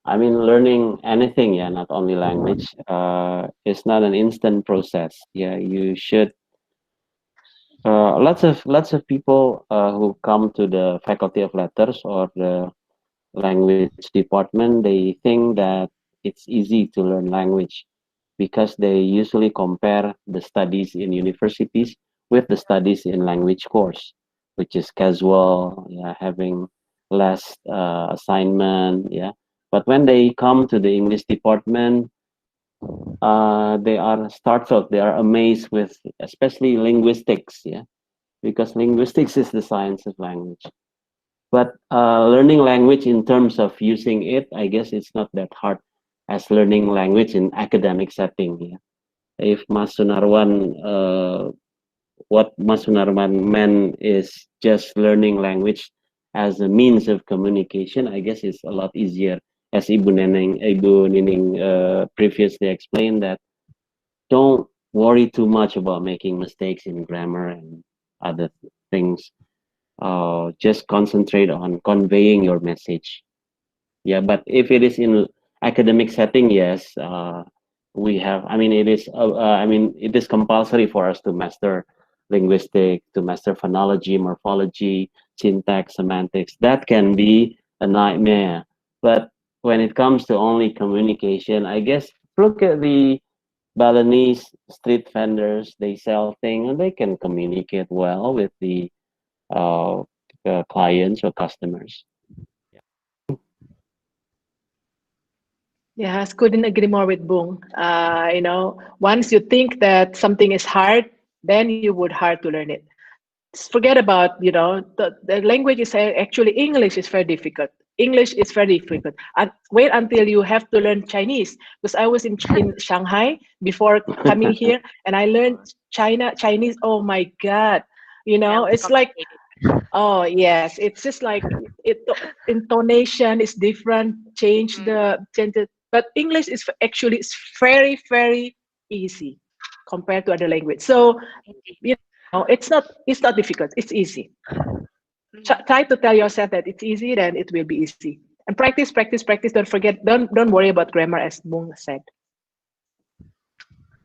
I mean, learning anything, yeah, not only language, is not an instant process. Yeah, you should. Lots of people who come to the Faculty of Letters or the language department, they think that it's easy to learn language because they usually compare the studies in universities with the studies in language course, which is casual, yeah, having less assignment, yeah. But when they come to the English department, they are startled, they are amazed with, especially linguistics, yeah, because linguistics is the science of language. But learning language in terms of using it, I guess it's not that hard as learning language in academic setting. Yeah. If Mas Sunarwan, what Mas Sunarwan meant is just learning language as a means of communication, I guess it's a lot easier. As Ibu Nining previously explained, that don't worry too much about making mistakes in grammar and other things. Just concentrate on conveying your message. Yeah, but if it is in academic setting, yes, we have. I mean, it is. I mean, it is compulsory for us to master linguistic, to master phonology, morphology, syntax, semantics. That can be a nightmare. But when it comes to only communication, I guess look at the Balinese street vendors. They sell things and they can communicate well with the uh, clients or customers. Yes, couldn't agree more with Bung. Once you think that something is hard, then you would hard to learn it. Forget about, the language is actually English is very difficult. English is very difficult. And wait until you have to learn Chinese. Because I was in Shanghai before coming here, and I learned Chinese. Oh my God. Yeah, It's like complicated. Oh yes, it's just like it intonation is different, change it. But English is actually it's very easy compared to other language. So Indeed. you know, it's not difficult. It's easy. Mhm. Try to tell yourself that it's easy, then it will be easy. And practice. Don't forget. Don't worry about grammar, as Bung said.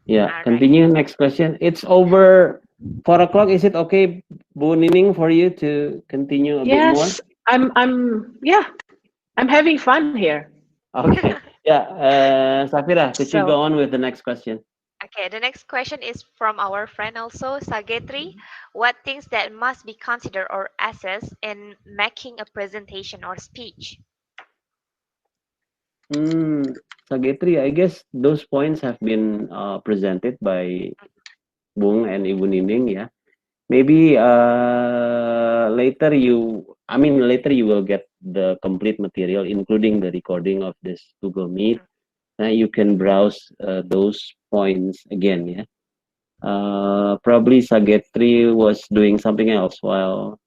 Yeah, All right. continue. Next question. It's over 4 o'clock. Is it okay, Bu Nining, for you to continue a bit more? Yes, yeah, I'm having fun here. Okay. Yeah. Safira, could you So go on with the next question? Okay, the next question is from our friend also, Sagetri. What things that must be considered or assessed in making a presentation or speech? Sagetri, I guess those points have been presented by Bung and Ibu Nining. Yeah. Maybe later you will get the complete material, including the recording of this Google Meet. You can browse those points again. Yeah. Probably Sagetri was doing something else while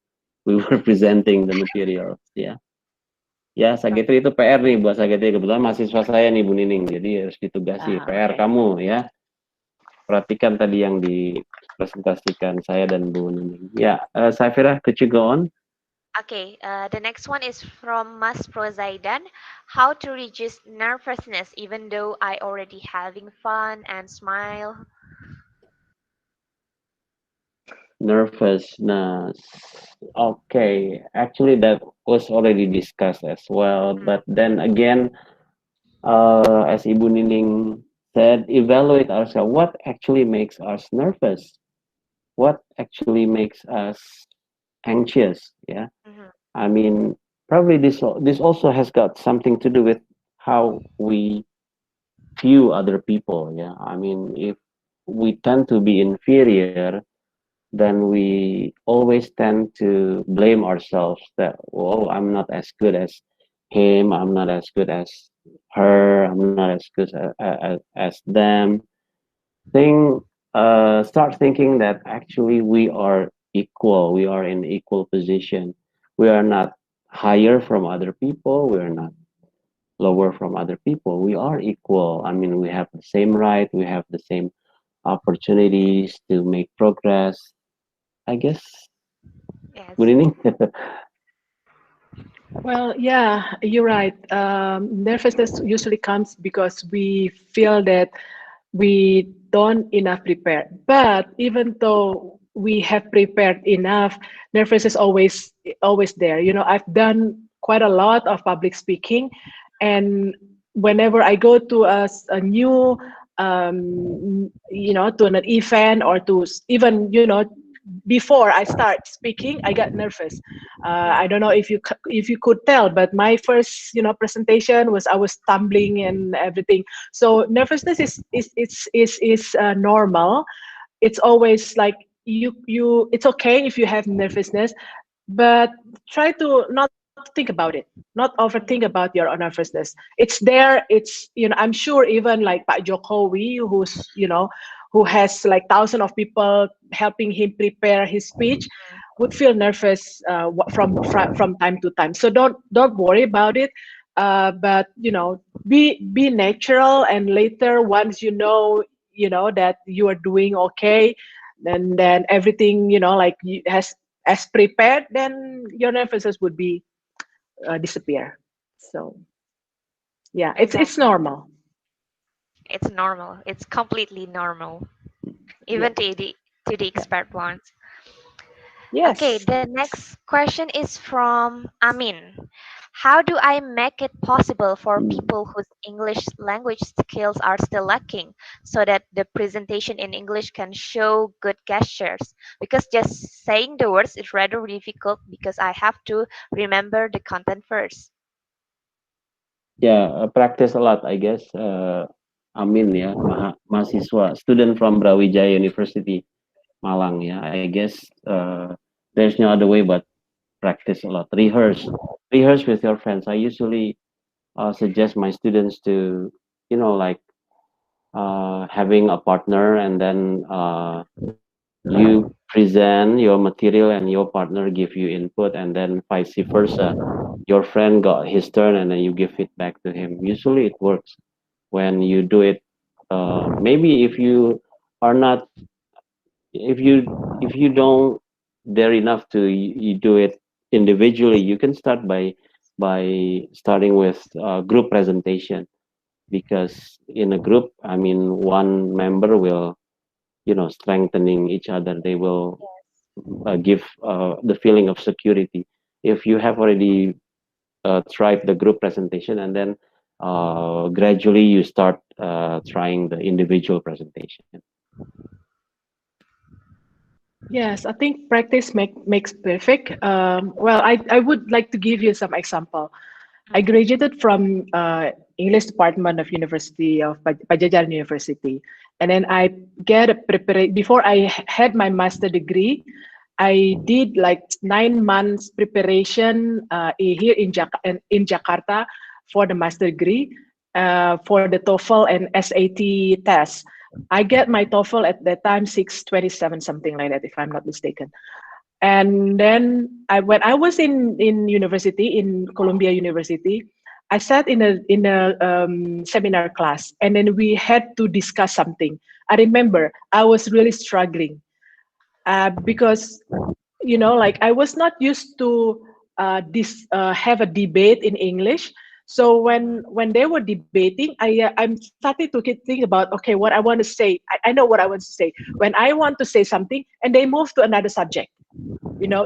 we were presenting the materials. Ya, ya Sagetri itu PR nih buat Sagetri. Kebetulan mahasiswa saya nih Bu Nining, jadi harus ditugasi. PR Okay. kamu ya. Perhatikan tadi yang dipresentasikan saya dan Bu Nining. Ya, Safira, could you go on? Okay, the next one is from Mas Prozaidan. How to reduce nervousness even though I already having fun and smile? Nervousness. Okay, actually that was already discussed as well. But then again, as Ibu Nining said, evaluate ourselves. What actually makes us nervous? What actually makes us anxious? Yeah, Mhm. I mean, probably this also has got something to do with how we view other people. Yeah, I mean, if we tend to be inferior, then we always tend to blame ourselves that, oh, I'm not as good as him, I'm not as good as her, I'm not as good as them. Start thinking that actually we are equal, we are in equal position. We are not higher from other people, we are not lower from other people. We are equal. I mean, we have the same right, we have the same opportunities to make progress. I guess. Yes. Good evening. well, yeah, you're right. Nervousness usually comes because we feel that we don't enough prepare. But even though we have prepared enough, nervous is always there. You know, I've done quite a lot of public speaking, and whenever I go to a new, to an event or to even before I start speaking, I got nervous. I don't know if you could tell, but my first presentation was I was stumbling and everything. So nervousness is normal. It's always like you. It's okay if you have nervousness, but try to not think about it, not overthink about your nervousness. It's there. I'm sure even like Pak Jokowi, who has like thousands of people helping him prepare his speech, would feel nervous from time to time. So don't worry about it. But be natural, and later once that you are doing okay, then everything like has as prepared, then your nervousness would be disappear. So yeah, it's Exactly. normal. It's normal. It's completely normal, Yeah. even to the Yeah. expert ones. Okay, Yes. the next question is from Amin. How do I make it possible for people whose English language skills are still lacking so that the presentation in English can show good gestures? Because just saying the words is rather difficult because I have to remember the content first. Yeah, practice a lot, I guess. Amin ya, mahasiswa, student from Brawijaya University, Malang ya. I guess there's no other way but practice a lot. Rehearse with your friends. I usually suggest my students to, like having a partner, and then you present your material and your partner give you input, and then vice versa. Your friend got his turn and then you give feedback to him. Usually it works when you do it. Maybe if you are not, if you don't dare enough to you do it individually, you can start by starting with group presentation, because in a group, I mean, one member will, strengthening each other. They will give the feeling of security. If you have already tried the group presentation, and then gradually you start trying the individual presentation. Yes, I think practice makes perfect. Well, I would like to give you some example. I graduated from English department of University of Pajajaran University, and then I get a before I had my master degree. I did like 9 months preparation here in Jakarta for the master degree for the TOEFL and SAT test. I get my TOEFL at that time 627, something like that, if I'm not mistaken. And then when I was in university, in Columbia University, I sat in a seminar class, and then we had to discuss something. I remember I was really struggling because like I was not used to have a debate in English. So when they were debating, I'm starting to think about, okay, what I want to say. I know what I want to say. When I want to say something, and they move to another subject,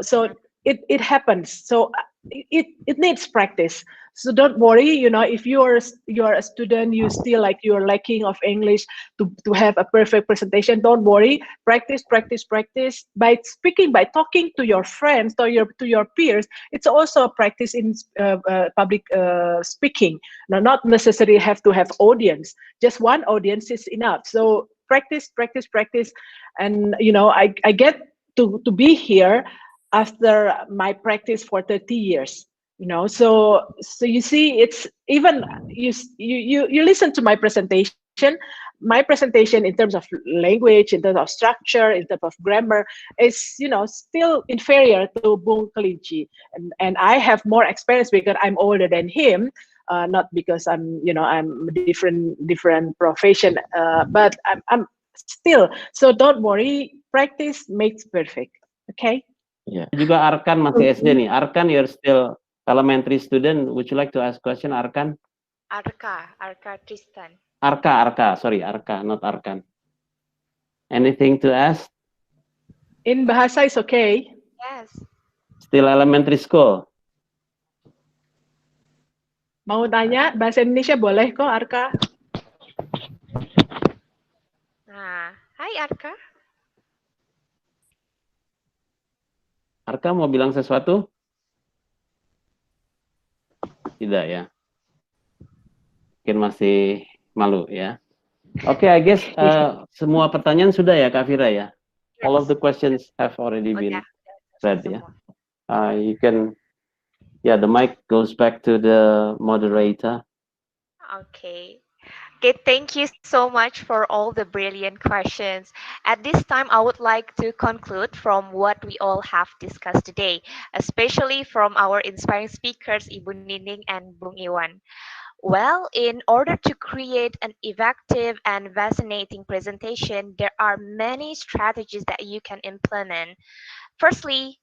so it happens. So it needs practice. So don't worry, if you're a student, you still like you're lacking of English to have a perfect presentation. Don't worry, practice by speaking, by talking to your friends, to your peers. It's also a practice in public speaking. Now, not necessarily have to have audience, just one audience is enough. So practice, and I get to be here after my practice for 30 years. So you see, it's even you listen to my presentation in terms of language, in terms of structure, in terms of grammar, is still inferior to Bung Kelinci, and I have more experience because I'm older than him, not because I'm I'm different profession, but I'm still. So don't worry, practice makes perfect. Okay. Yeah. Juga Arkan masih SD nih. Arkan, you're still elementary student. Would you like to ask question, Arkan? Arka Tristan. Arka. Sorry, Arka, not Arkan. Anything to ask? In Bahasa is okay. Yes. Still elementary school. Mau tanya bahasa Indonesia boleh kok, Arka. Nah, hai Arka. Arka mau bilang sesuatu? Tidak ya. Mungkin masih malu ya. Oke, I guess semua pertanyaan sudah ya, Kak Fira ya. All of the questions have already been read ya. You can, the mic goes back to the moderator. Okay. Okay, thank you so much for all the brilliant questions. At this time, I would like to conclude from what we all have discussed today, especially from our inspiring speakers, Ibu Nining and Bung Iwan. Well, in order to create an effective and fascinating presentation, there are many strategies that you can implement. Firstly,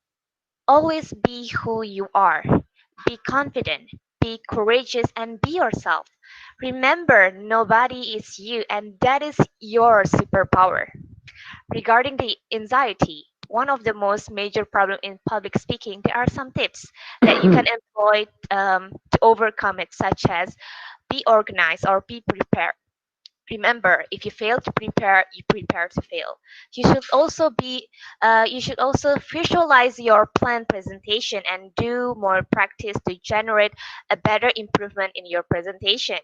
always be who you are. Be confident, be courageous, and be yourself. Remember, nobody is you, and that is your superpower. Regarding the anxiety, one of the most major problems in public speaking, there are some tips that you can employ to overcome it, such as be organized or be prepared. Remember, if you fail to prepare, you prepare to fail. You should also visualize your planned presentation and do more practice to generate a better improvement in your presentation.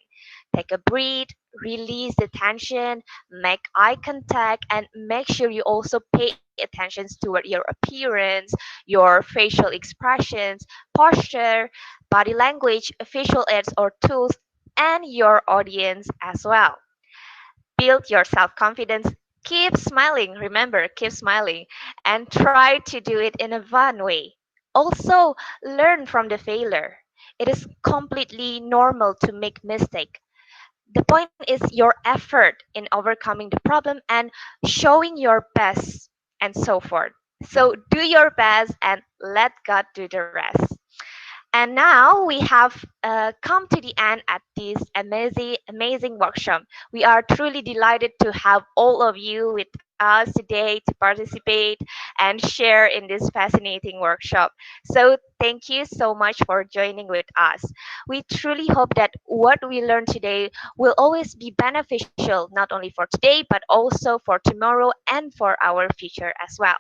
Take a breath, release the tension, make eye contact, and make sure you also pay attention toward your appearance, your facial expressions, posture, body language, visual aids or tools, and your audience as well. Build your self-confidence Keep smiling, remember, keep smiling, and try to do it in a fun way. Also, learn from the failure. It is completely normal to make mistake. The point is your effort in overcoming the problem and showing your best and so forth. So do your best and let God do the rest. And now we have come to the end at this amazing workshop. We are truly delighted to have all of you with us today to participate and share in this fascinating workshop. So thank you so much for joining with us. We truly hope that what we learned today will always be beneficial, not only for today, but also for tomorrow and for our future as well.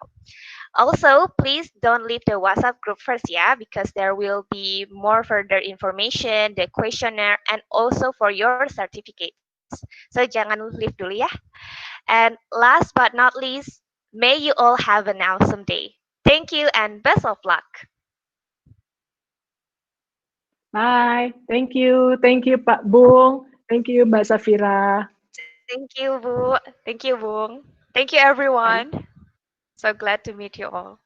Also, please don't leave the WhatsApp group first, yeah, because there will be more further information, the questionnaire, and also for your certificates. So jangan leave dulu ya. And last but not least, may you all have an awesome day. Thank you and best of luck. Bye. Thank you. Thank you, Pak Bung. Thank you, Mbak Safira. Thank you, Bu. Thank you, Bung. Thank you, everyone. So glad to meet you all.